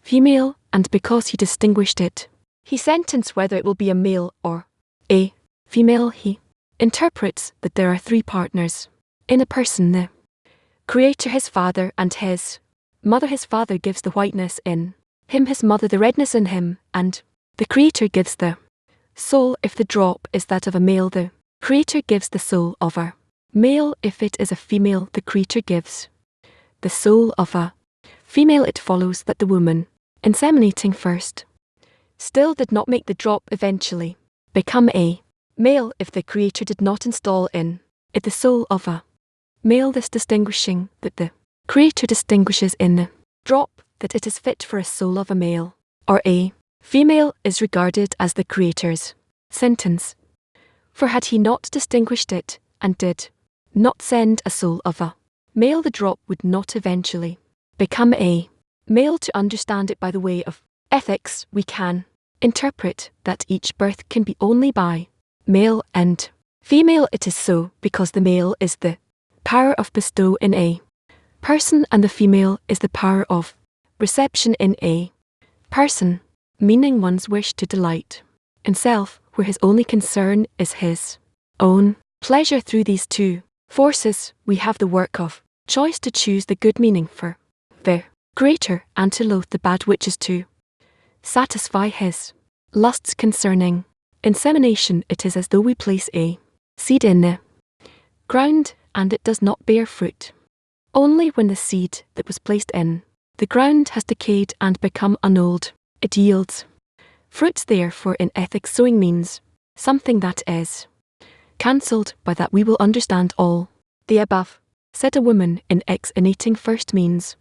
female, and because he distinguished it, he sentenced whether it will be a male or a female. He interprets that there are 3 partners in a person: the creator, his father, and his mother. His father gives the whiteness in him, his mother the redness in him, and the creator gives the soul. If the drop is that of a male, the creator gives the soul of a male. If it is a female, the creator gives the soul of a female. It follows that the woman inseminating first still did not make the drop eventually become a male if the creator did not install in it the soul of a male, this distinguishing that the creator distinguishes in the drop that it is fit for a soul of a male or a female is regarded as the creator's sentence. For had he not distinguished it and did not send a soul of a male, the drop would not eventually become a male. To understand it by the way of ethics, we can interpret that each birth can be only by male and female. It is so because the male is the power of bestow in a person, and the female is the power of reception in a person, meaning one's wish to delight in self, where his only concern is his own pleasure. Through these 2 forces, we have the work of choice to choose the good meaning for the creator and to loathe the bad, which is to satisfy his lusts. Concerning insemination, it is as though we place a seed in the ground and it does not bear fruit. Only when the seed that was placed in the ground has decayed and become annulled, it yields fruits. Therefore, in ethics, sowing means something that is cancelled. By that we will understand all the above. Said a woman in exinating first means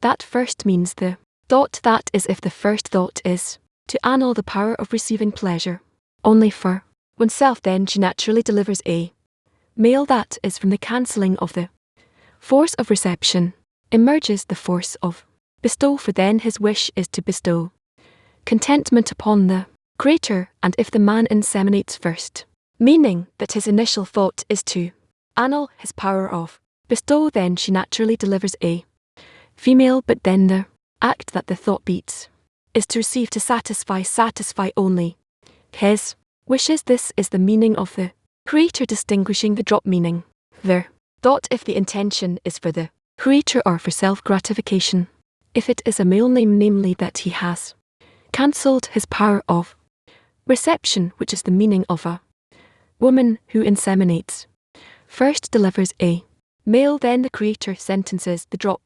that first means the thought, that is, if the first thought is to annul the power of receiving pleasure only for oneself, then she naturally delivers a male. That is, from the cancelling of the force of reception emerges the force of bestow, for then his wish is to bestow contentment upon the creator. And if the man inseminates first, meaning that his initial thought is to annul his power of bestow, then she naturally delivers a female, but then the act that the thought beats is to receive, to satisfy only his wishes. This is the meaning of the creator, distinguishing the drop meaning. Ver. If the intention is for the creator or for self-gratification, if it is a male name, namely that he has cancelled his power of reception, which is the meaning of a woman who inseminates, first delivers a male, then the creator sentences the drop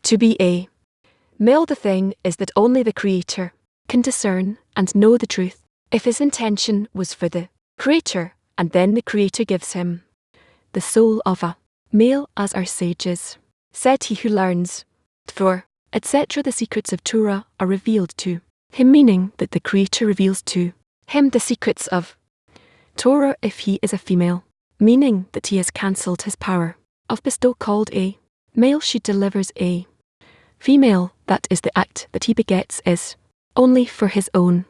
to be a male. The thing is that only the creator can discern and know the truth. If his intention was for the creator, and then the creator gives him the soul of a male, as our sages said, he who learns, for, etc., the secrets of Torah are revealed to him, meaning that the creator reveals to him the secrets of Torah. If he is a female, meaning that he has cancelled his power of bestow, called a male, she delivers a female. That is, the act that he begets is only for his own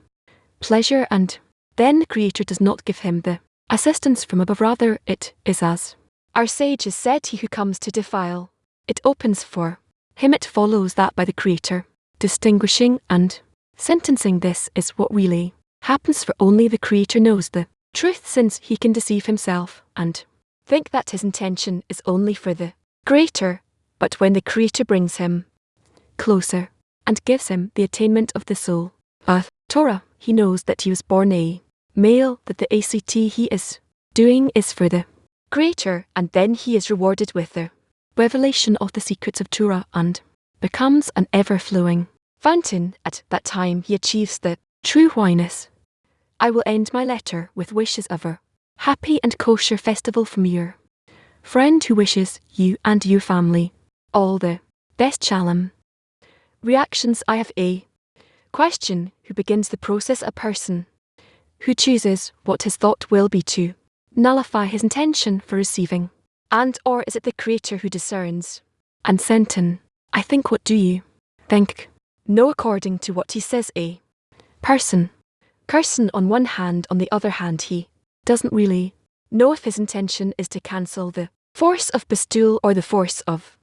pleasure, and then the creator does not give him the assistance from above, rather it is, as our sages said, he who comes to defile, it opens for him. It follows that by the creator distinguishing and sentencing, this is what really happens, for only the creator knows the truth, since he can deceive himself and think that his intention is only for the creator. But when the creator brings him closer and gives him the attainment of the soul of Torah, he knows that he was born a male, that the act he is doing is for the creator, and then he is rewarded with the revelation of the secrets of Torah and becomes an ever-flowing fountain. At that time he achieves the true oneness. I will end my letter with wishes of a happy and kosher festival from your friend who wishes you and your family all the best. Shalom. Reactions. I have a question. Who begins the process? A person who chooses what his thought will be to nullify his intention for receiving, and or is it the creator who discerns and senten? I think. What do you think? No, according to what he says, a person on one hand, on the other hand he doesn't really know if his intention is to cancel the force of bestowal or the force of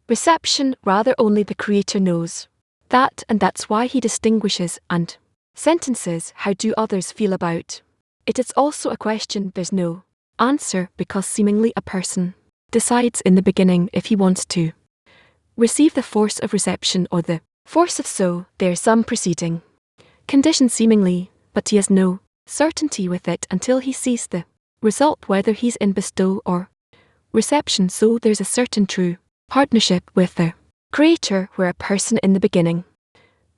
reception, rather only the creator knows that, and that's why he distinguishes and sentences. How do others feel about it? It's also a question there's no answer, because seemingly a person decides in the beginning if he wants to receive the force of reception or the force of so. There's some preceding condition seemingly, but he has no certainty with it until he sees the result, whether he's in bestow or reception. So there's a certain true partnership with the creator, where a person in the beginning,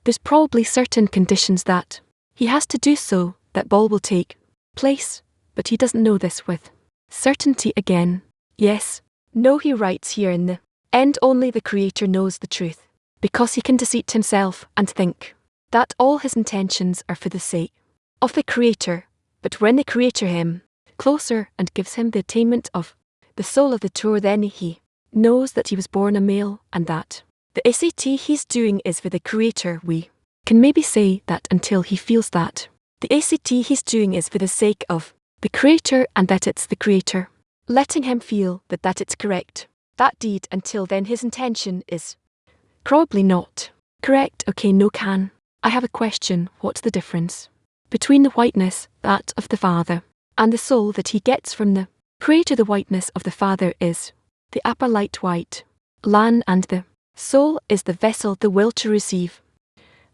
there's probably certain conditions that he has to do so that all will take place, but he doesn't know this with certainty. Again, yes, no, he writes here in the end, only the creator knows the truth, because he can deceive himself and think that all his intentions are for the sake of the creator. But when the creator him closer and gives him the attainment of the soul of the Torah, then he knows that he was born a male, and that the act he's doing is for the creator. We can maybe say that until he feels that the act he's doing is for the sake of the creator, and that it's the creator letting him feel that it's correct, that deed. Until then his intention is probably not correct. Okay, no, can I have a question? What's the difference between the whiteness, that of the Father, and the soul that he gets from the creator? The whiteness of the Father is the upper light white lan, and the soul is the vessel, the will to receive.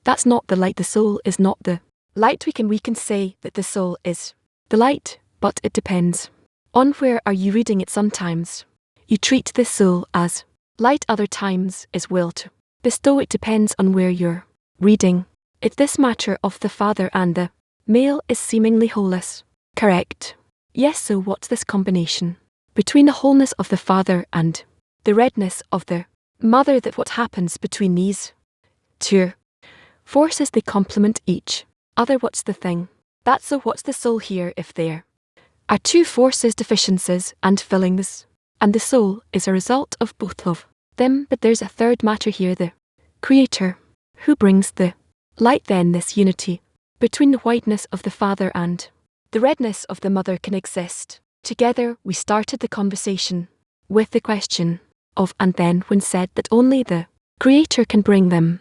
That's not the light. The soul is not the light. We can say that the soul is the light, but it depends on where are you reading it. Sometimes you treat the soul as light, other times is will to bestow. It depends on where you're reading it. This matter of the Father and the male is seemingly wholess, correct? Yes, so what's this combination between the wholeness of the Father and the redness of the Mother? That what happens between these two forces, they complement each other. What's the thing? That's so what's the soul here? If there are two forces, deficiencies and fillings, and the soul is a result of both of them, but there's a third matter here, the Creator, who brings the light. Then this unity between the whiteness of the Father and the redness of the Mother can exist Together we started the conversation with the question of and then when said that only the Creator can bring them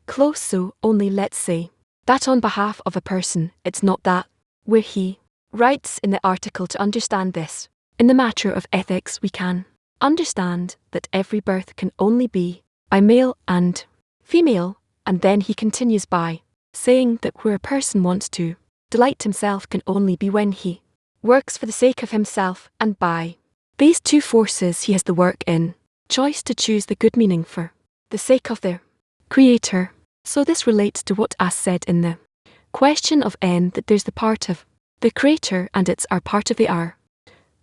close, so only let's say that on behalf of a person it's not that where he writes in the article to understand this. In the matter of ethics we can understand that every birth can only be by male and female, and then he continues by saying that where a person wants to delight himself can only be when he works for the sake of himself, and by these two forces he has the work in choice to choose the good meaning for the sake of the Creator. So this relates to what I said in the question of N, that there's the part of the Creator and it's our part of the our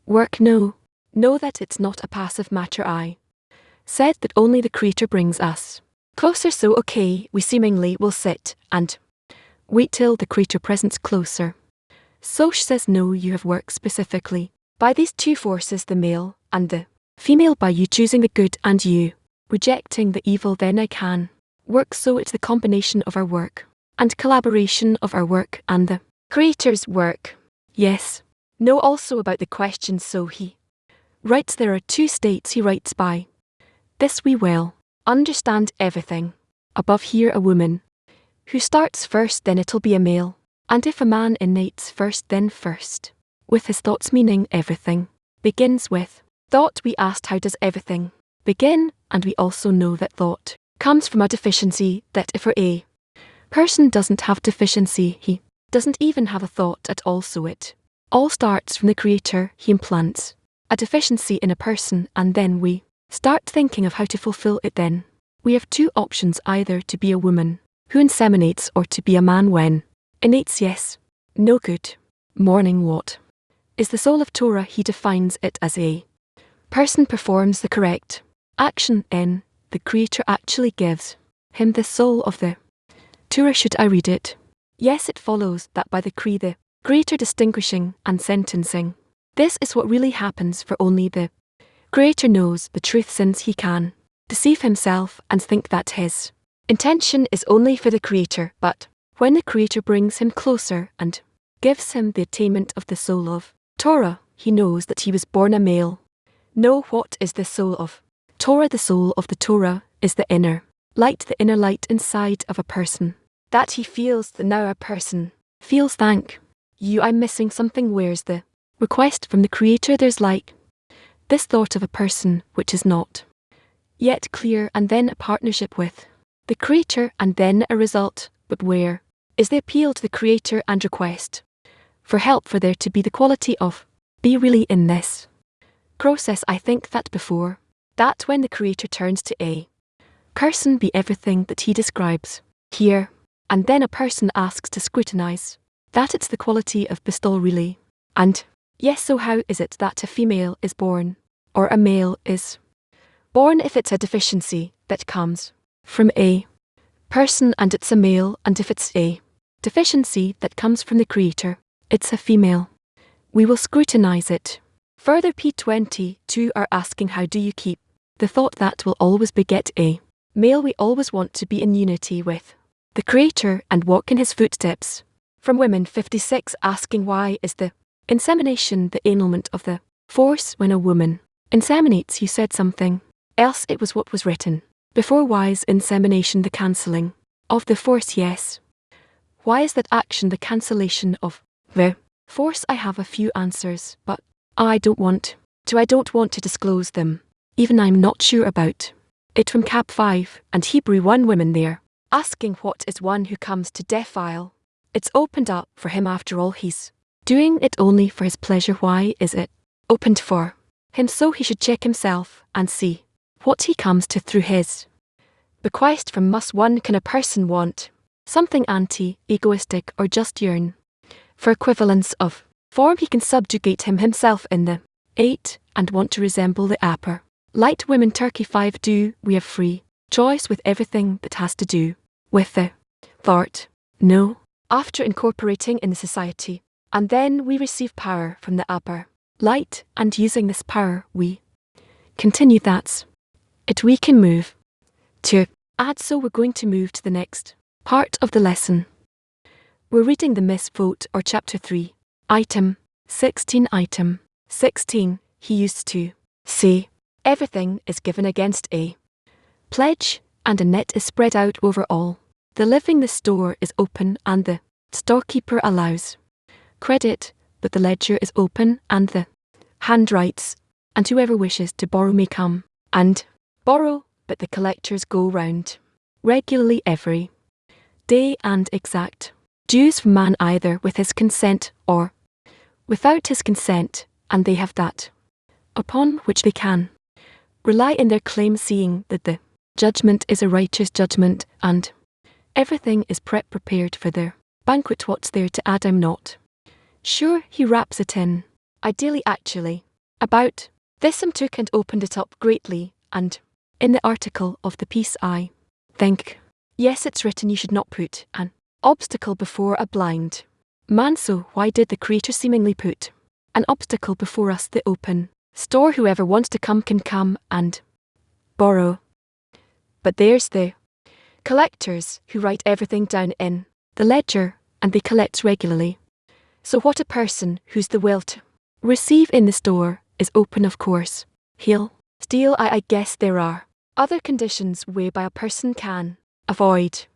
work. Know that it's not a passive matter. I said that only the Creator brings us closer, so okay, we seemingly will sit and wait till the Creator presents closer. Soch says no, you have worked specifically by these two forces, the male and the female, by you choosing the good and you rejecting the evil, then I can work. So it's the combination of our work and collaboration of our work and the Creator's work. Yes. Know also about the question, so he writes there are two states. He writes by this we will understand everything above here, a woman who starts first, then it'll be a male. And if a man innates first, then first with his thoughts, meaning everything begins with thought. We asked how does everything begin, and we also know that thought comes from a deficiency, that if a person doesn't have deficiency, he doesn't even have a thought at all. So it all starts from the Creator. He implants a deficiency in a person, and then we start thinking of how to fulfill it. Then we have two options, either to be a woman who inseminates or to be a man when innates. Yes. No good morning. What is the soul of Torah? He defines it as a person performs the correct action in the Creator actually gives him the soul of the Torah. Should I read it? Yes, it follows that by the Creator distinguishing and sentencing, this is what really happens, for only the Creator knows the truth, since he can deceive himself and think that his intention is only for the Creator. But when the Creator brings him closer and gives him the attainment of the soul of Torah, he knows that he was born a male. Know what is the soul of Torah? The soul of the Torah is the inner light inside of a person, that he feels that now a person feels. Thank you, I'm missing something. Where's the request from the Creator? There's like this thought of a person which is not yet clear, and then a partnership with the Creator, and then a result. But where is the appeal to the Creator and request for help, for there to be the quality of be really in this process? I think that before that, when the Creator turns to a person, be everything that he describes here, and then a person asks to scrutinize that, it's the quality of bestowal really. And yes, so how is it that a female is born or a male is born if it's a deficiency that comes from a person and it's a male, and if it's a deficiency that comes from the Creator, it's a female? We will scrutinize it further. P22 are asking how do you keep the thought that will always beget a male? We always want to be in unity with the Creator and walk in his footsteps. From women 56 asking why is the insemination the annulment of the force? When a woman inseminates, you said something else. It was what was written before. Why is insemination the cancelling of the force? Yes. Why is that action the cancellation of the force? I have a few answers, but I don't want to disclose them. Even I'm not sure about it. From Cap 5 and Hebrew 1 women there asking what is one who comes to defile? It's opened up for him. After all, he's doing it only for his pleasure. Why is it opened for him? So he should check himself and see what he comes to through his bequest from must. One, can a person want something anti-egoistic or just yearn for equivalence of form? He can subjugate himself in the 8 and want to resemble the upper light women. Turkey 5, do we have free choice with everything that has to do with the thought? No. After incorporating in the society, and then we receive power from the upper light, and using this power we continue. That's it. We can move to add, so we're going to move to the next part of the lesson. We're reading the misvote or chapter 3, item 16. Item 16. He used to say, everything is given against a pledge, and a net is spread out over all. The living the store is open, and the storekeeper allows credit, but the ledger is open, and the hand writes, and whoever wishes to borrow may come and borrow, but the collectors go round regularly every day and exact dues from man either with his consent or without his consent, and they have that upon which they can rely in their claim, seeing that the judgment is a righteous judgment, and everything is prepared for their banquet. What's there to add? I'm not sure. He wraps it in ideally, actually. About this took and opened it up greatly, and in the article of the piece I think, yes, it's written you should not put an obstacle before a blind man, so why did the Creator seemingly put an obstacle before us, the open store? Whoever wants to come can come and borrow. But there's the collectors who write everything down in the ledger, and they collect regularly. So what a person who's the will to receive in the store is open, of course, he'll steal. I guess there are other conditions whereby a person can avoid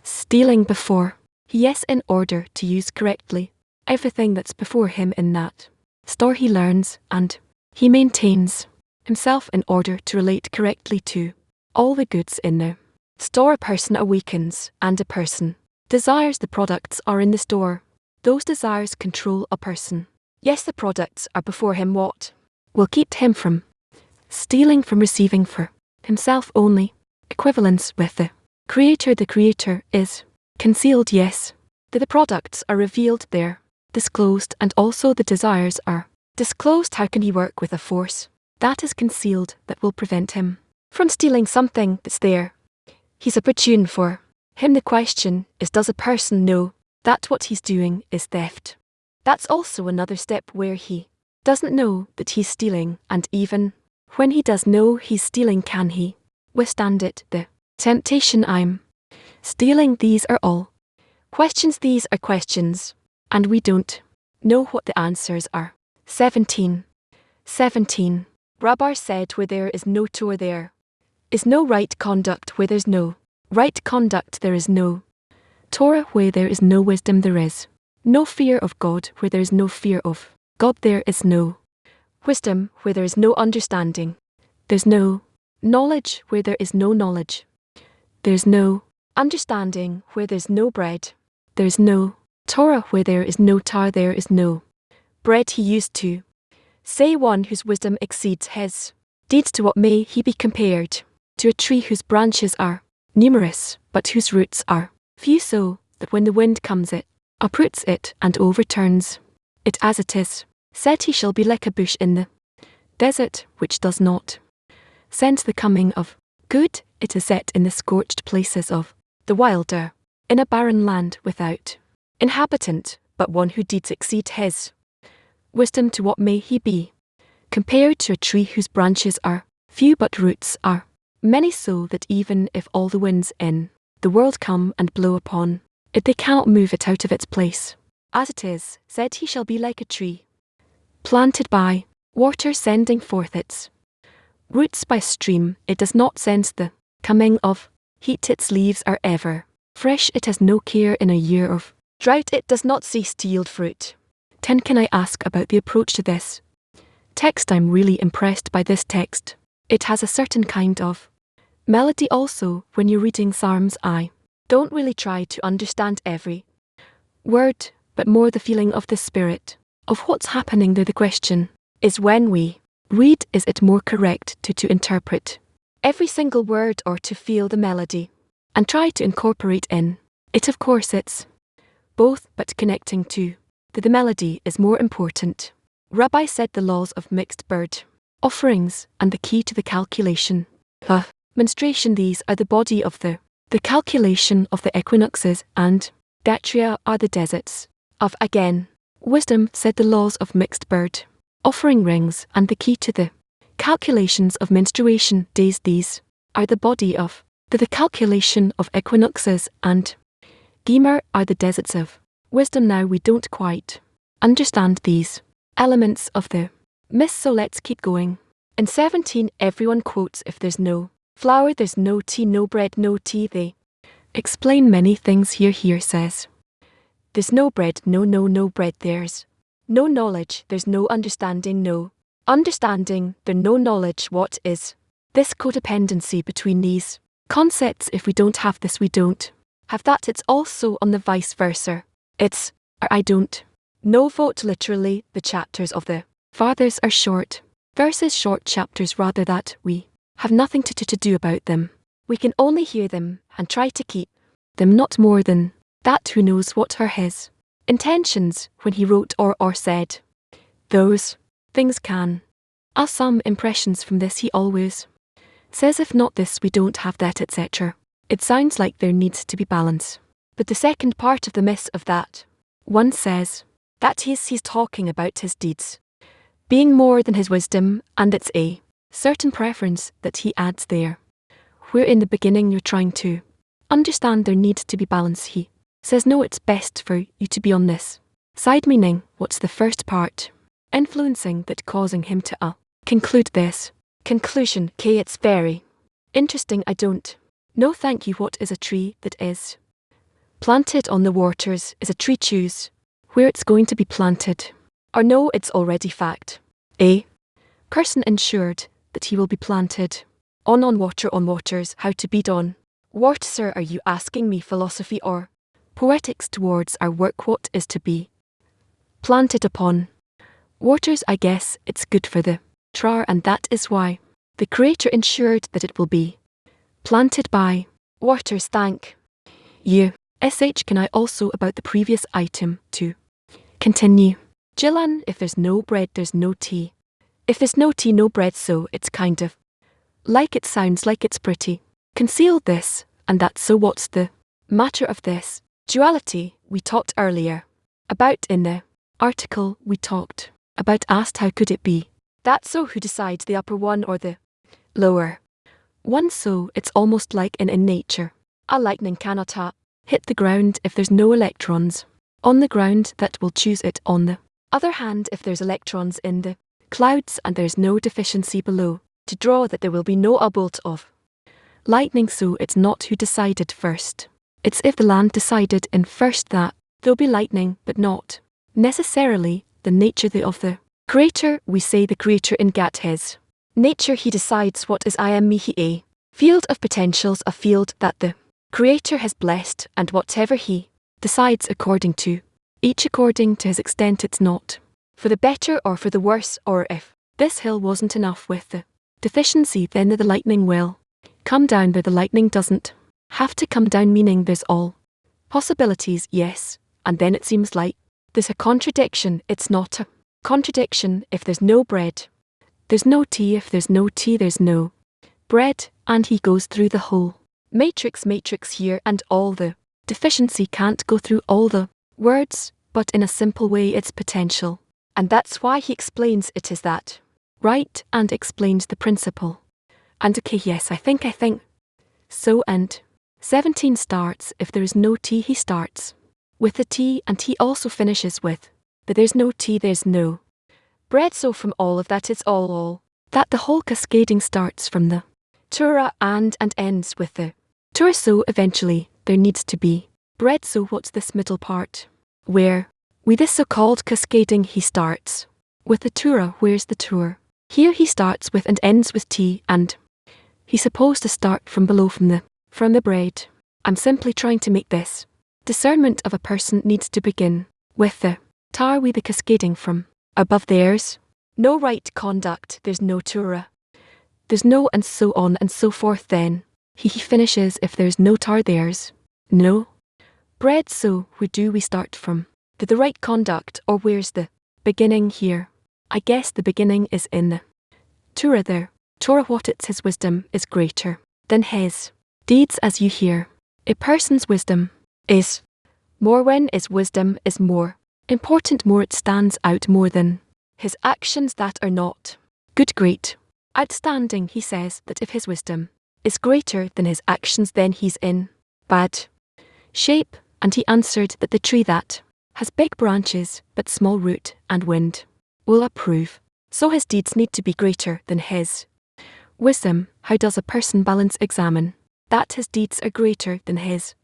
stealing before yes, in order to use correctly everything that's before him in that store. He learns and he maintains himself in order to relate correctly to all the goods in the store. A person awakens, and a person desires the products are in the store. Those desires control a person. Yes, the products are before him. What will keep him from stealing, from receiving for himself only equivalence with the Creator? The Creator is concealed, yes. The products are revealed, they're disclosed, and also the desires are disclosed. How can he work with a force that is concealed that will prevent him from stealing something that's there? He's opportune for him. The question is, does a person know that what he's doing is theft? That's also another step where he doesn't know that he's stealing, and even when he does know he's stealing, can he withstand it? The temptation, I'm stealing. These are all questions. These are questions, and we don't know what the answers are. 17. Rabbi said, where there is no Torah, there is no right conduct. Where there's no right conduct, there is no Torah. Where there is no wisdom, there is no fear of God. Where there is no fear of God, there is no wisdom. Where there is no understanding, there's no knowledge. Where there is no knowledge, there's no understanding. Where there's no bread, there's no Torah. Where there is no Torah, there is no bread. He used to say, one whose wisdom exceeds his deeds, to what may he be compared? To a tree whose branches are numerous, but whose roots are few, so that when the wind comes it uproots it and overturns it as it is. Said he shall be like a bush in the desert, which does not sense the coming of good. It is set in the scorched places of the wilder, in a barren land without inhabitant, but one whose deeds exceed his wisdom. To what may he be compared? To a tree whose branches are few, but roots are many, so that even if all the winds in the world come and blow upon it, they cannot move it out of its place. As it is, said he shall be like a tree planted by water, sending forth its roots by stream. It does not sense the coming of heat. Its leaves are ever fresh. It has no care in a year of drought. It does not cease to yield fruit. 10. Can I ask about the approach to this text? I'm really impressed by this text. It has a certain kind of melody also. When you're reading Psalms, I don't really try to understand every word, but more the feeling of the spirit of what's happening there. The question is, when we read, is it more correct to interpret every single word, or to feel the melody and try to incorporate in it? Of course it's both, but connecting to the melody is more important. Rabbi said the laws of mixed bird offerings and the key to the calculation of menstruation, these are the body of the calculation of the equinoxes, and Gatria are the deserts of again. Wisdom said the laws of mixed bird offering rings and the key to the calculations of menstruation days, these are the body of the calculation of equinoxes, and Gemer are the deserts of wisdom. Now we don't quite understand these elements of the Miss, so let's keep going. In 17, everyone quotes, if there's no flour, there's no tea, no bread, no tea. They explain many things here. Here says, there's no bread, no bread, there's no knowledge, there's no understanding, no understanding, there's no knowledge. What is this codependency between these concepts? If we don't have this, we don't have that. It's also on the vice versa. It's or I don't know. Vote literally, the chapters of the fathers are short verses, short chapters, rather, that we have nothing to do about them. We can only hear them and try to keep them, not more than that. Who knows what are his intentions when he wrote or said those things? Can us some impressions from this. He always says, if not this, we don't have that, etc. It sounds like there needs to be balance. But the second part of the miss of that one says that he's talking about his deeds being more than his wisdom, and it's a certain preference that he adds there. Where in the beginning you're trying to understand there needs to be balance, he says no, it's best for you to be on this side. Meaning, what's the first part influencing that causing him to conclude this conclusion? It's very interesting. I don't know, thank you. What is a tree that is planted on the waters? Is a tree choose where it's going to be planted? Or no, it's already fact. A person ensured that he will be planted on water, on waters. How to beat on what, sir? Are you asking me philosophy or poetics towards our work? What is to be planted upon waters? I guess it's good for the trar, and that is why the Creator ensured that it will be planted by waters. Thank you. Can I also about the previous item to continue? Jillian, if there's no bread, there's no tea. If there's no tea, no bread, so it's kind of like it sounds like it's pretty concealed this and that. So what's the matter of this duality we talked earlier about in the article we talked about? Asked, how could it be that? So who decides, the upper one or the lower one? So it's almost like in nature. A lightning cannot hit the ground if there's no electrons on the ground that will choose it. On the other hand, if there's electrons in the clouds and there's no deficiency below to draw, that there will be no bolt of lightning. So it's not who decided first, it's if the land decided in first that there'll be lightning, but not necessarily the nature of the Creator. We say the Creator in Gat his nature, he decides what is I am me, he a field of potentials, a field that the Creator has blessed, and whatever he decides according to each according to his extent, it's not for the better or for the worse. Or if this hill wasn't enough with the deficiency, then the lightning will come down there. The lightning doesn't have to come down, meaning there's all possibilities. Yes, and then it seems like there's a contradiction. It's not a contradiction. If there's no bread, there's no tea. If there's no tea, there's no bread. And he goes through the whole matrix here, and all the deficiency can't go through all the words, but in a simple way it's potential. And that's why he explains it is that right, and explains the principle. And okay, yes, I think so. And 17 starts, if there is no tea, he starts with the tea, and he also finishes with but there's no tea, there's no bread. So from all of that, it's all that the whole cascading starts from the Torah and ends with the Torah. So eventually there needs to be bread. So what's this middle part where we this so-called cascading? He starts with the Torah. Where's the Torah? Here he starts with and ends with tea, and he's supposed to start from below, from the bread. I'm simply trying to make this discernment of a person needs to begin with the tar, we the cascading from above. There's no right conduct, there's no Torah, there's no, and so on and so forth. Then he finishes, if there's no tar, there's no bread. So where do we start from? The right conduct, or where's the beginning here? I guess the beginning is in the Torah there. Torah, what it's his wisdom is greater than his deeds. As you hear, a person's wisdom is more when his wisdom is more important, more it stands out more than his actions that are not good, great, outstanding. He says that if his wisdom is greater than his actions, then he's in bad shape. And he answered that the tree that has big branches but small root and wind will approve. so his deeds need to be greater than his wisdom. How does a person balance examine that his deeds are greater than his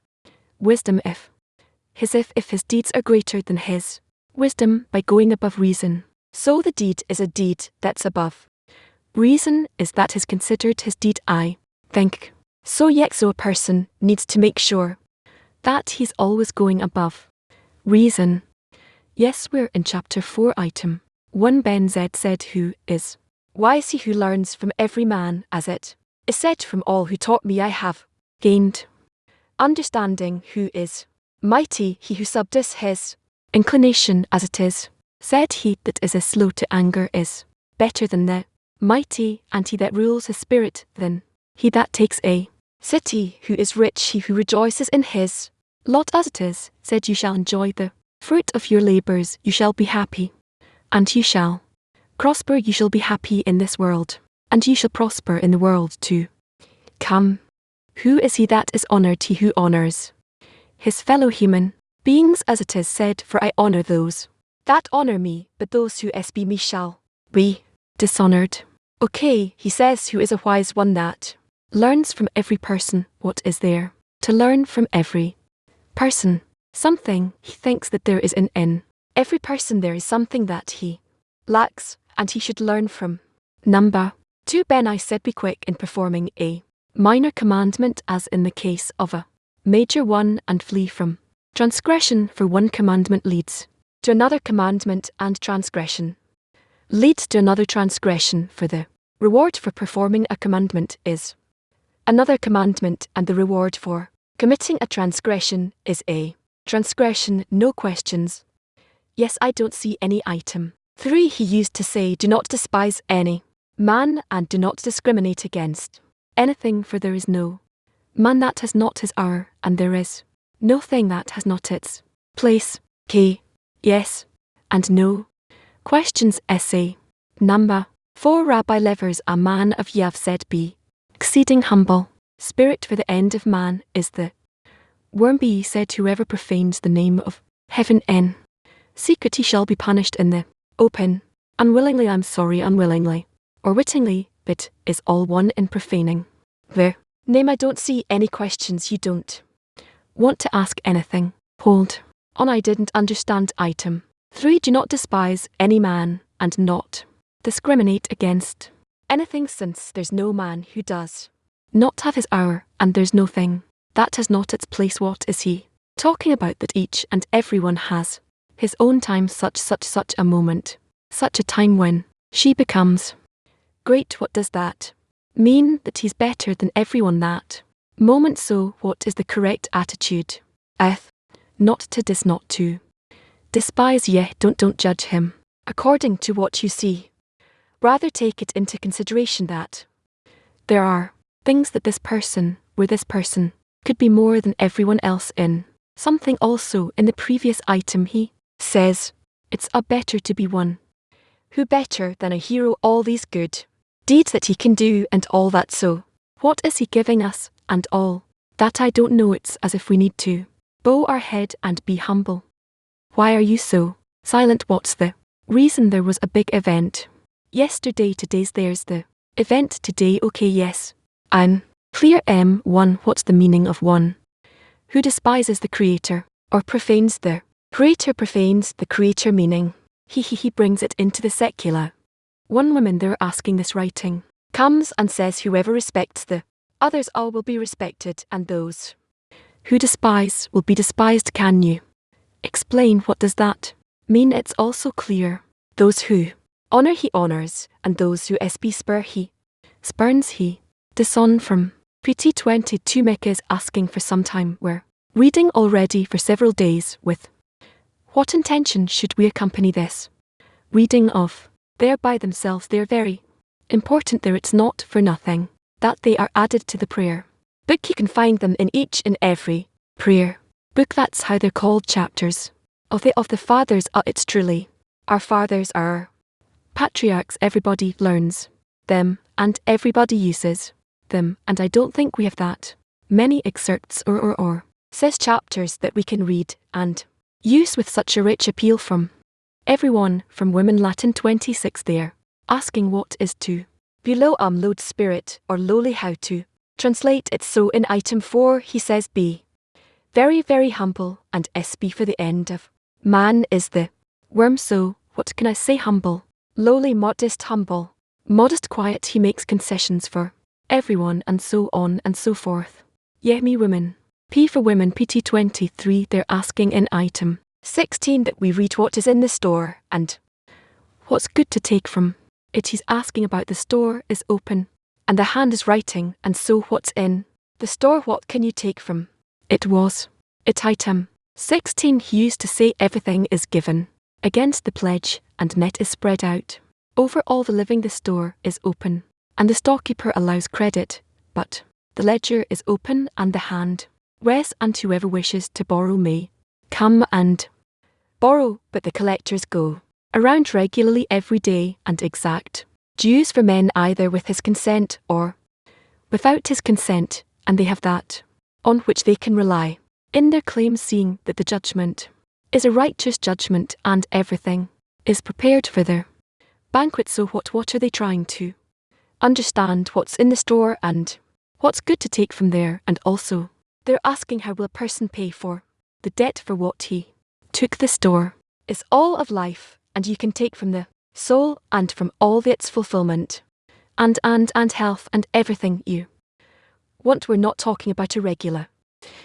wisdom if his deeds are greater than his wisdom? By going above reason. So the deed is a deed that's above reason, is that is considered his deed, I think. So a person needs to make sure that he's always going above reason. Yes, we're in chapter 4, item 1. Ben Z said, who is wise? He who learns from every man, as it is said, from all who taught me I have gained understanding. Who is mighty? He who subdues his inclination, as it is said, he that is slow to anger is better than the mighty, and he that rules his spirit than he that takes a city. Who is rich? He who rejoices in his lot, as it is said, you shall enjoy the fruit of your labours, you shall be happy, and you shall prosper. You shall be happy in this world, and you shall prosper in the world to come. Who is he that is honoured? He who honours his fellow human beings, as it is said, for I honour those that honour me, but those who be me shall be dishonoured. Okay, he says, who is a wise one that learns from every person. What is there to learn from every person? Something. He thinks that there is in every person there is something that he lacks, and he should learn from. Number 2. Ben I said, be quick in performing a minor commandment, as in the case of a major one, and flee from transgression, for one commandment leads to another commandment, and transgression leads to another transgression, for the reward for performing a commandment is another commandment, and the reward for committing a transgression is a transgression. No questions. Yes, I don't see any. Item 3. He used to say, do not despise any man, and do not discriminate against anything, for there is no man that has not his hour, and there is no thing that has not its place. K. Yes, and no questions. Essay number 4. Rabbi Levers, a man of Yav, said, be exceeding humble spirit, for the end of man is the worm. Be said, whoever profanes the name of heaven in secret, he shall be punished in the open. Unwillingly, I'm sorry, unwillingly or wittingly, but is all one in profaning the name. I don't see any questions. You don't want to ask anything. Hold on, I didn't understand. Item 3. Do not despise any man, and not discriminate against anything, since there's no man who does not have his hour, and there's no thing that has not its place. What is he talking about? That each and everyone has his own time, such a moment, such a time when she becomes great. What does that mean? That he's better than everyone that moment. So what is the correct attitude? Not to despise. Don't judge him according to what you see. Rather take it into consideration that there are things that this person could be more than everyone else in. Something also in the previous item, he says, it's a better to be one who better than a hero, all these good deeds that he can do and all that. So what is he giving us? And all that? I don't know. It's as if we need to bow our head and be humble. Why are you so silent? What's the reason? There was a big event yesterday. There's the event today. Okay, yes, I'm clear. M1. What's the meaning of one who despises the Creator or profanes the Creator? Profanes the Creator, meaning he brings it into the secular. One woman, they're asking this writing, comes and says, whoever respects the others, all will be respected, and those who despise will be despised. Can you explain what does that mean? It's also clear. Those who honour he honours, and those who spurn he spurns. He disown from PT 22. Mecca is asking for some time. We're reading already for several days. With what intention should we accompany this reading of? They're by themselves, they're very important there. It's not for nothing that they are added to the prayer book. You can find them in each and every prayer book. That's how they're called, chapters of the fathers. It's truly our fathers, our patriarchs. Everybody learns them and everybody uses them, and I don't think we have that many excerpts or says chapters that we can read and use with such a rich appeal from everyone. From women, Latin 26. There asking what is to below load spirit or lowly how to translate it. So in item 4 he says be very very humble, and sb for the end of man is the worm. So what can I say? Humble, lowly, modest. Humble, modest, quiet. He makes concessions for everyone, and so on and so forth. Yeah, me women. P for women. PT23. They're asking in item 16 that we read what is in the store and what's good to take from it. He's asking about the store is open and the hand is writing, and so what's in the store? What can you take from it? Was it item 16. He used to say everything is given against the pledge, and net is spread out over all the living. The store is open and the storekeeper allows credit, but the ledger is open and the hand rests, and whoever wishes to borrow may come and borrow, but the collectors go around regularly every day and exact dues for men either with his consent or without his consent, and they have that on which they can rely in their claims, seeing that the judgment is a righteous judgment and everything is prepared for their banquet. So what are they trying to understand? What's in the store and what's good to take from there, and also they're asking how will a person pay for the debt for what he took. The store is all of life, and you can take from the soul and from all its fulfillment and health and everything you want. We're not talking about a regular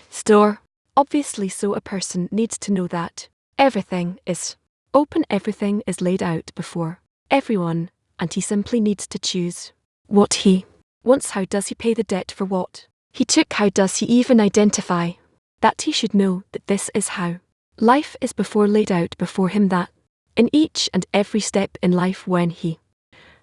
store, obviously, so a person needs to know that everything is open, everything is laid out before everyone, and he simply needs to choose what he wants. How does he pay the debt for what he took? How does he even identify that? He should know that this is how life is before laid out before him, that in each and every step in life, when he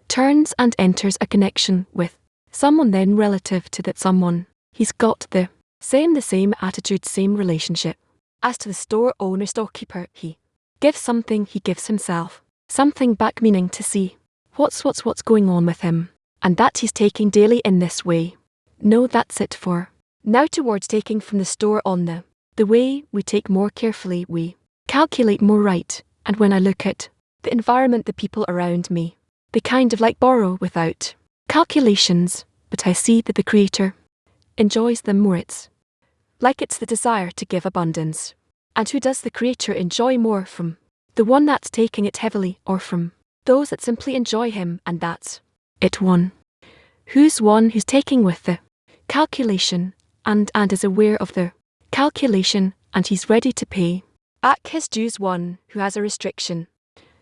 turns and enters a connection with someone, then relative to that someone, he's got the same attitude, same relationship as to the store owner, storekeeper. He gives something, he gives himself something back, meaning to see what's going on with him, and that he's taking daily in this way. No, that's it for now. Towards taking from the store on the way we take more carefully, we calculate more right. And when I look at the environment, the people around me, they kind of like borrow without calculations, but I see that the Creator enjoys them more. It's like it's the desire to give abundance. And who does the Creator enjoy more from? The one that's taking it heavily, or from those that simply enjoy him? And that's it. One who's taking with the calculation and is aware of the calculation, and he's ready to pay back his dues. One who has a restriction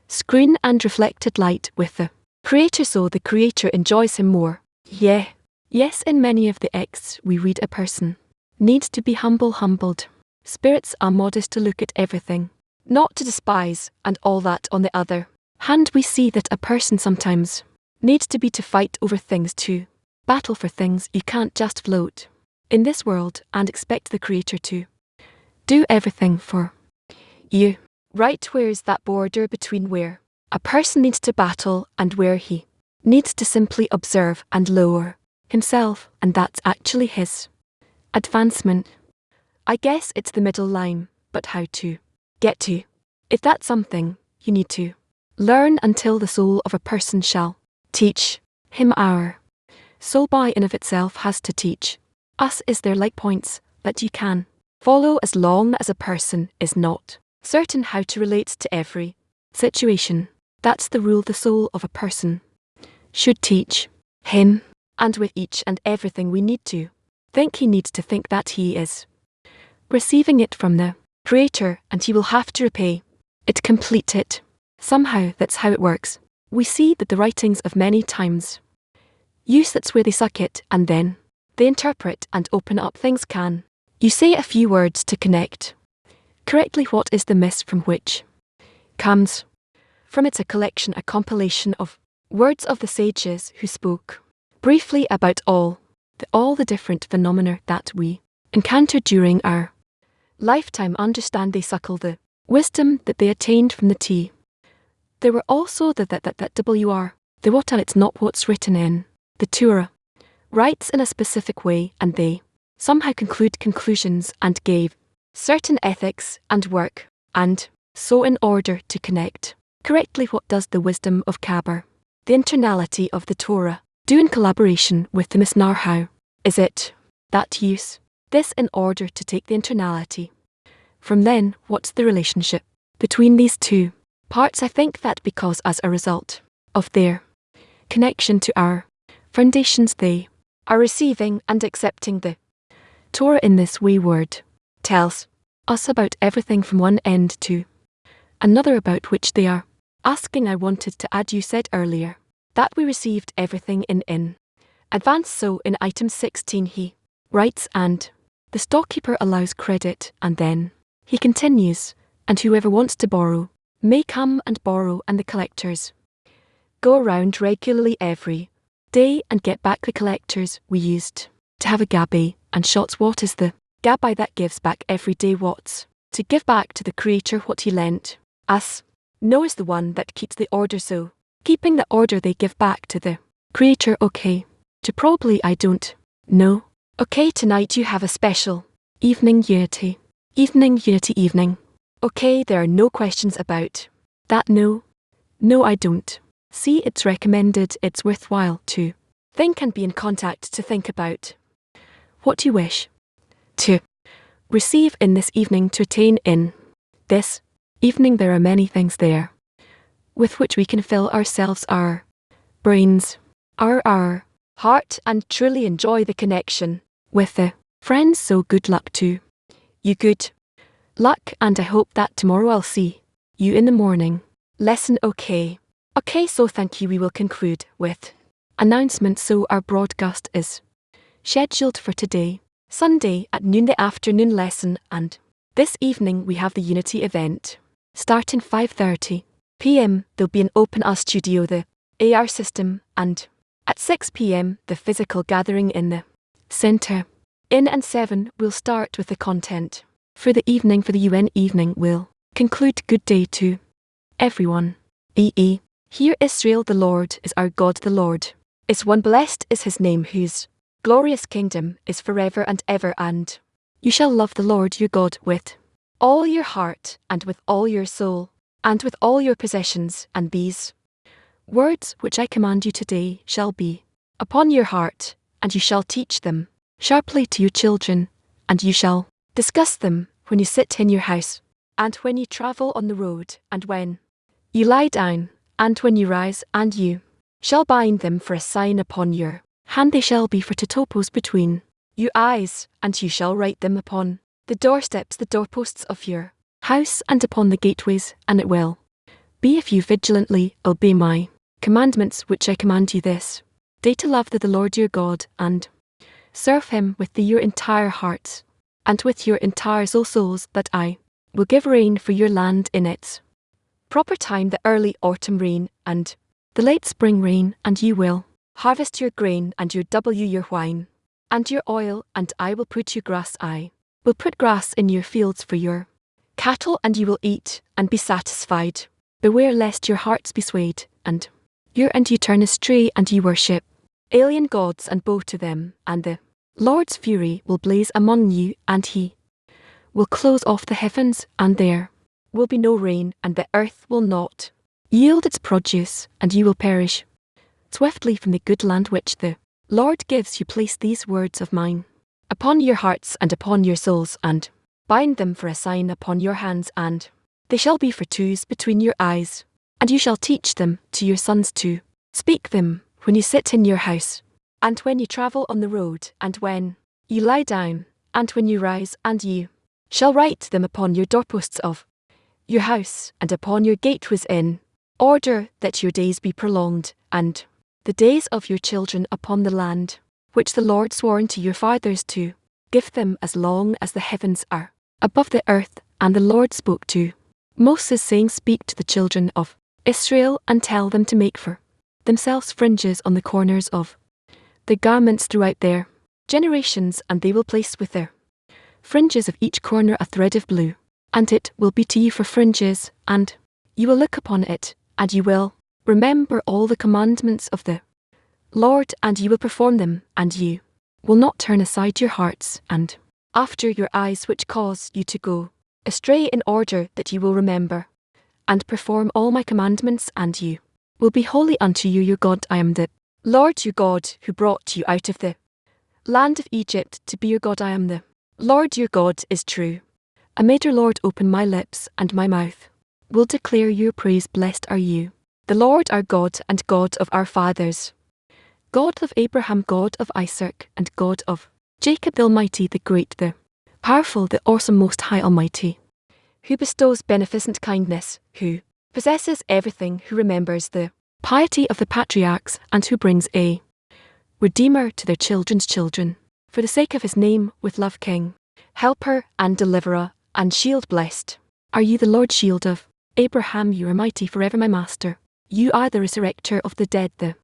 screen and reflected light with the Creator, so the Creator enjoys him more. Yes, in many of the texts we read a person needs to be humbled. Spirits are modest, to look at everything, not to despise, and all that. On the other hand, we see that a person sometimes needs to be to fight over things, to battle for things. You can't just float in this world and expect the Creator to do everything for you. Right, where's that border between where a person needs to battle and where he needs to simply observe and lower himself, and that's actually his advancement? I guess it's the middle line, but how to get to it, that's something you need to learn until the soul of a person shall teach him. Our soul by and of itself has to teach us. Is there like points that you can follow, as long as a person is not certain how to relate to every situation? That's the rule. The soul of a person should teach him, and with each and everything we need to think. He needs to think that he is receiving it from the Creator, and he will have to repay it, complete it somehow. That's how it works. We see that the writings of many times use that's where they suck it, and then they interpret and open up things. Can you say a few words to connect correctly? What is the miss from which comes from? It's a collection, a compilation of words of the sages who spoke briefly about all the different phenomena that we encounter during our lifetime. Understand, they suckle the wisdom that they attained from the tea. There were also the WR, the what, and it's not what's written in the Torah. Writes in a specific way, and they somehow conclusions and gave certain ethics and work, and so in order to connect correctly, what does the wisdom of Kabar? the internality of the Torah, do in collaboration with the Misnar. How is it that use this in order to take the internality? From then, what's the relationship between these two parts? I think that because as a result of their connection to our foundations, they are receiving and accepting the Torah in this way. Word tells us about everything from one end to another about which they are asking. I wanted to add, you said earlier that we received everything in advance. So in item 16 he writes, and the storekeeper allows credit, and then he continues, and whoever wants to borrow may come and borrow, and the collectors go around regularly every day and get back the collectors. We used to have a gabbai and shots. What is the gabbai that gives back every day? What's to give back to the Creator what he lent us? Noah is the one that keeps the order, so keeping the order they give back to the Creator. Okay, to probably I don't know. Okay, tonight you have a special evening unity. Evening. Okay, there are no questions about that. No, I don't. See, it's recommended, it's worthwhile to think and be in contact to think about what you wish to receive in this evening, to attain in this evening. There are many things there with which we can fill ourselves, our brains, our heart, and truly enjoy the connection with the friends. So good luck to you. Good luck, and I hope that tomorrow I'll see you in the morning lesson. Okay, so thank you. We will conclude with announcements. So our broadcast is scheduled for today, Sunday at noon, the afternoon lesson, and this evening we have the Unity event starting 5:30 p.m. There'll be an open A studio, the AR system, and at 6 p.m. the physical gathering in the center. In and 7 we'll start with the content for the evening. For the UN evening will conclude. Good day to everyone. Hear Israel, the Lord is our God, the Lord is one, blessed is his name, whose glorious kingdom is forever and ever. And you shall love the Lord your God with all your heart, and with all your soul, and with all your possessions, and these words which I command you today shall be upon your heart, and you shall teach them sharply to your children, and you shall discuss them when you sit in your house, and when you travel on the road, and when you lie down, and when you rise, and you shall bind them for a sign upon your hand. They shall be for totopos between your eyes, and you shall write them upon the doorsteps, the doorposts of your house, and upon the gateways. And it will be, if you vigilantly obey my commandments which I command you this day, to love the Lord your God, and serve him with your entire hearts, and with your entire souls, that I will give rain for your land in its proper time, the early autumn rain and the late spring rain, and you will harvest your grain and your wine and your oil, and I will put your grass. I will put grass in your fields for your cattle, and you will eat and be satisfied. Beware lest your hearts be swayed, and you turn astray, and you worship alien gods and bow to them, and the Lord's fury will blaze among you, and he will close off the heavens, and there will be no rain, and the earth will not yield its produce, and you will perish swiftly from the good land which the Lord gives you. Place these words of mine upon your hearts and upon your souls, and bind them for a sign upon your hands, and they shall be for twos between your eyes, and you shall teach them to your sons to speak them when you sit in your house, and when you travel on the road, and when you lie down, and when you rise, and you shall write them upon your doorposts of your house, and upon your gateways, in order that your days be prolonged, and the days of your children upon the land, which the Lord swore unto your fathers to give them, as long as the heavens are above the earth. And the Lord spoke to Moses, saying, Speak to the children of Israel, and tell them to make for themselves fringes on the corners of the garments throughout their generations, and they will place with their fringes of each corner a thread of blue, and it will be to you for fringes, and you will look upon it, and you will remember all the commandments of the Lord, and you will perform them, and you will not turn aside your hearts and after your eyes, which cause you to go astray, in order that you will remember and perform all my commandments, and you will be holy unto you your God. I am the Lord your God who brought you out of the land of Egypt to be your God. I am the Lord your God is true. I made your Lord open my lips, and my mouth will declare your praise. Blessed are you, the Lord our God and God of our fathers, God of Abraham, God of Isaac, and God of Jacob, the Almighty, the Great, the Powerful, the Awesome, Most High, Almighty, who bestows beneficent kindness, who possesses everything, who remembers the piety of the patriarchs, and who brings a Redeemer to their children's children, for the sake of his name, with love. King, helper, and deliverer, and shield. Blessed are you, the Lord, shield of Abraham. You are mighty forever, my master. You are the resurrector of the dead, the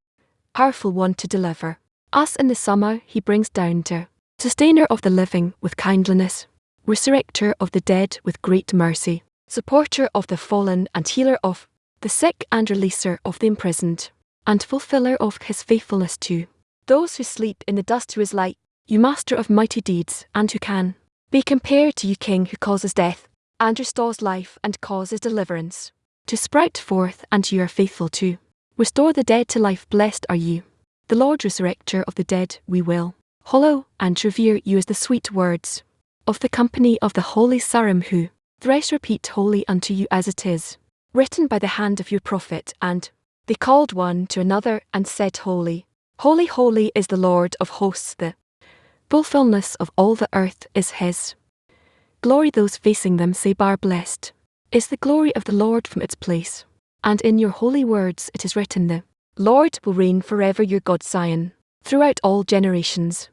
powerful one to deliver us in the summer. He brings down to sustainer of the living with kindliness, resurrector of the dead with great mercy, supporter of the fallen and healer of the sick and releaser of the imprisoned, and fulfiller of his faithfulness to those who sleep in the dust. Who is like you, master of mighty deeds, and who can be compared to you, king who causes death and restores life and causes deliverance to sprout forth, and you are faithful to restore the dead to life. Blessed are you, the Lord, resurrector of the dead. We will hallow and revere you as the sweet words of the company of the holy Psalm, who thrice repeat holy unto you, as it is written by the hand of your prophet. And they called one to another and said, Holy, holy, holy is the Lord of hosts. The fullness of all the earth is his glory. Those facing them say, Bar, blessed is the glory of the Lord from its place. And in your holy words it is written, the Lord will reign forever. Your God Zion, throughout all generations.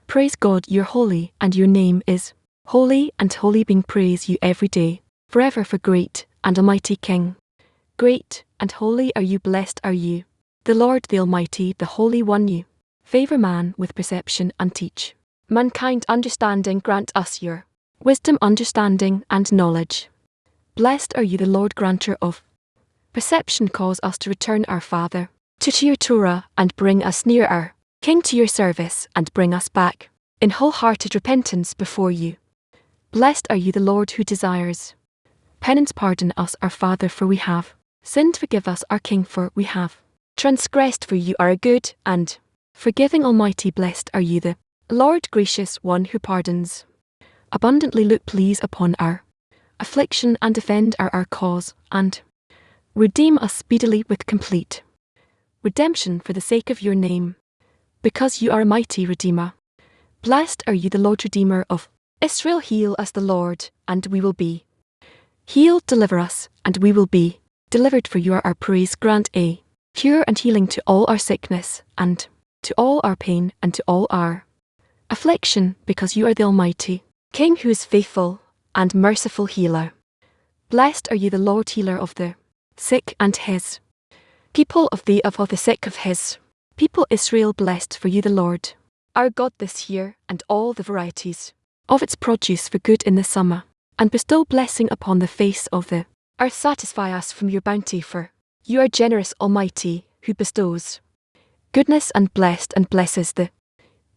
Praise God, you're holy, and your name is holy, and holy being praise you every day, forever, for great and almighty King. Great and holy are you. Blessed are you, the Lord, the Almighty, the Holy One. You favor man with perception and teach mankind understanding. Grant us your wisdom, understanding, and knowledge. Blessed are you, the Lord, granter of perception. Cause us to return, our Father, to your Torah, and bring us near, our King, to your service, and bring us back in wholehearted repentance before you. Blessed are you, the Lord, who desires penance. Pardon us, our Father, for we have sinned. Forgive us, our King, for we have transgressed. For you are a good and forgiving Almighty. Blessed are you, the Lord, gracious one, who pardons abundantly. Look, please, upon our affliction, and defend our cause, and redeem us speedily with complete redemption for the sake of your name, because you are a mighty Redeemer. Blessed are you, the Lord, Redeemer of Israel. Heal us, the Lord, and we will be healed. Deliver us, and we will be delivered, for you are our praise. Grant a cure and healing to all our sickness, and to all our pain, and to all our affliction, because you are the Almighty King, who is faithful and merciful healer. Blessed are you, the Lord, healer of the sick, and his people of the sick of his people Israel. Blessed for you, the Lord, our God, this year, and all the varieties of its produce for good in the summer, and bestow blessing upon the face of the earth. Satisfy us from your bounty, for you are generous, Almighty, who bestows goodness, and blesses the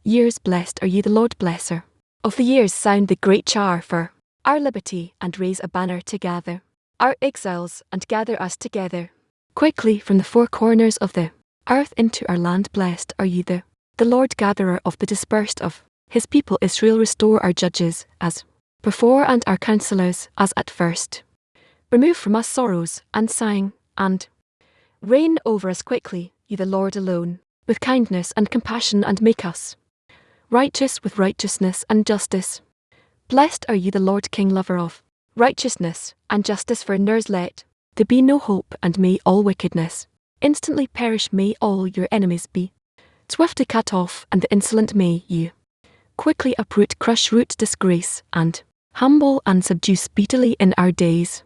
years. Blessed are you, the Lord, blesser of the years. Sound the great jar for our liberty, and raise a banner to gather our exiles, and gather us together quickly from the four corners of the earth into our land. Blessed are you, the Lord, gatherer of the dispersed of his people Israel. Restore our judges as before, and our counselors as at first. Remove from us sorrows and sighing, and reign over us quickly, you, the Lord, alone, with kindness and compassion, and make us righteous with righteousness and justice. Blessed are you, the Lord, King, lover of righteousness and justice. For nurse let there be no hope, and may all wickedness instantly perish. May all your enemies be swiftly cut off, and the insolent may you quickly uproot. Crush, root disgrace, and humble and subdue speedily in our days.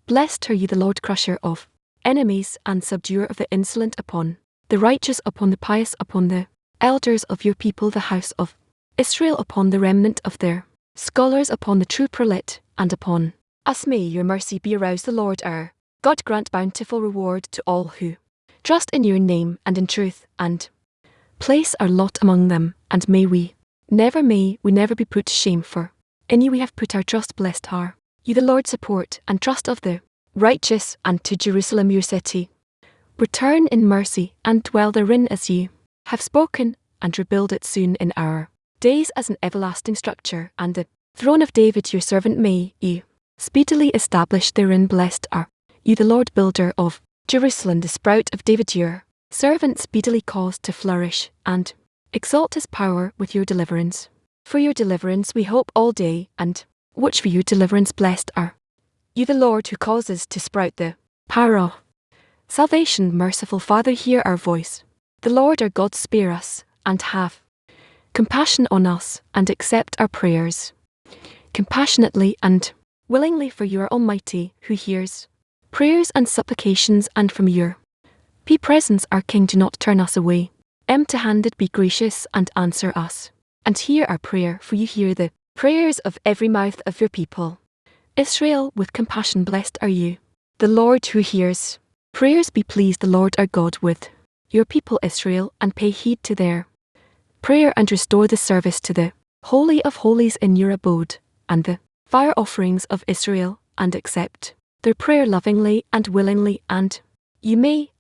Blessed are you, the Lord, crusher of enemies, and subduer of the insolent, upon the righteous, upon the pious, upon the elders of your people, the house of Israel, upon the remnant of their scholars, upon the true prelate, and upon us may your mercy be aroused. The Lord our God grant bountiful reward to all who trust in your name and in truth, and place our lot among them, and may we never be put to shame, for in you we have put our trust. Blessed are you, the Lord, support and trust of the righteous, and to Jerusalem your city return in mercy and dwell therein as you have spoken, and rebuild it soon in our days as an everlasting structure, and the throne of David your servant may you speedily establish therein. Blessed are you, the Lord builder of Jerusalem, the sprout of David your servant, speedily caused to flourish, and exalt his power with your deliverance. For your deliverance we hope all day, and watch for your deliverance. Blessed are you, the Lord, who causes to sprout the power of salvation. Merciful Father, hear our voice. The Lord our God spare us, and have compassion on us, and accept our prayers compassionately and willingly, for you are Almighty, who hears prayers and supplications, and from your presence, our King, do not turn us away empty-handed. Be gracious and answer us, and hear our prayer, for you hear the prayers of every mouth of your people Israel with compassion. Blessed are you, the Lord, who hears prayers. Be pleased, the Lord our God, with your people Israel, and pay heed to their prayer, and restore the service to the Holy of Holies in your abode, and the fire offerings of Israel, and accept their prayer lovingly and willingly, and you may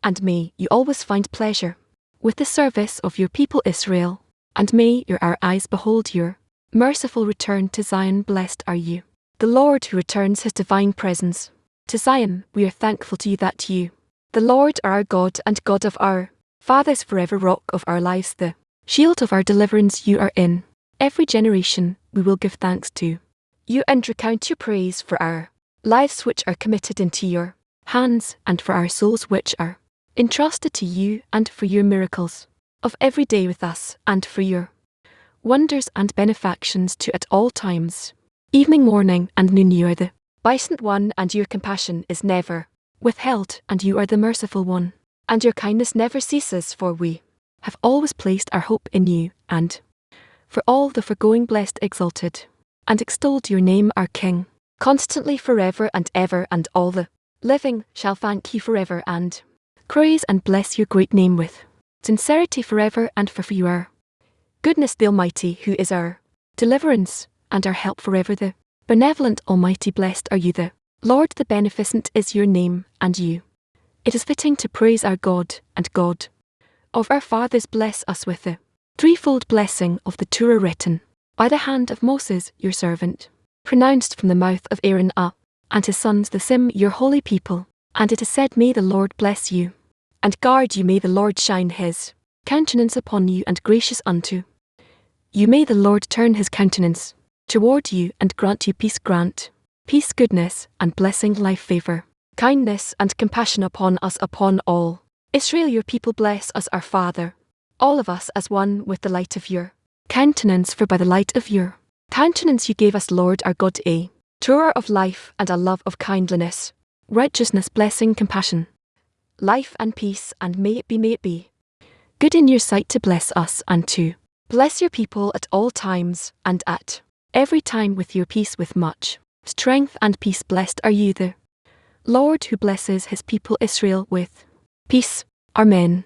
you always find pleasure with the service of your people Israel, and may our eyes behold your merciful return to Zion. Blessed are you, the Lord, who returns his divine presence to Zion. We are thankful to you that you, the Lord, are our God and God of our fathers forever, rock of our lives, the shield of our deliverance. You are in every generation. We will give thanks to you and recount your praise for our lives which are committed into your hands, and for our souls which are entrusted to you, and for your miracles of every day with us, and for your wonders and benefactions to at all times, evening, morning, and noon. You are the Biasant One, and your compassion is never withheld, and you are the Merciful One, and your kindness never ceases, for we have always placed our hope in you, and for all the foregoing blessed, exalted, and extolled your name, our King, constantly, forever and ever, and all the living shall thank you forever, and praise and bless your great name with sincerity forever, and for you are goodness, the Almighty, who is our deliverance and our help forever, the benevolent Almighty. Blessed are you, the Lord, the beneficent is your name, and you it is fitting to praise our God and God of our fathers. Bless us with the threefold blessing of the Torah, written by the hand of Moses your servant, pronounced from the mouth of Aaron and his sons the Sim, your holy people. And it is said, may the Lord bless you and guard you, may the Lord shine his countenance upon you and gracious unto you, may the Lord turn his countenance toward you and grant you peace. Grant peace, goodness, and blessing, life, favor, kindness, and compassion upon us, upon all Israel your people. Bless us, our Father, all of us, as one with the light of your countenance, for by the light of your countenance you gave us, Lord our God, a Torah of life, and a love of kindliness, righteousness, blessing, compassion, life, and peace. And may it be good in your sight to bless us, and to bless your people at all times, and at every time with your peace, with much strength and peace. Blessed are you, the Lord, who blesses his people Israel with peace. Amen.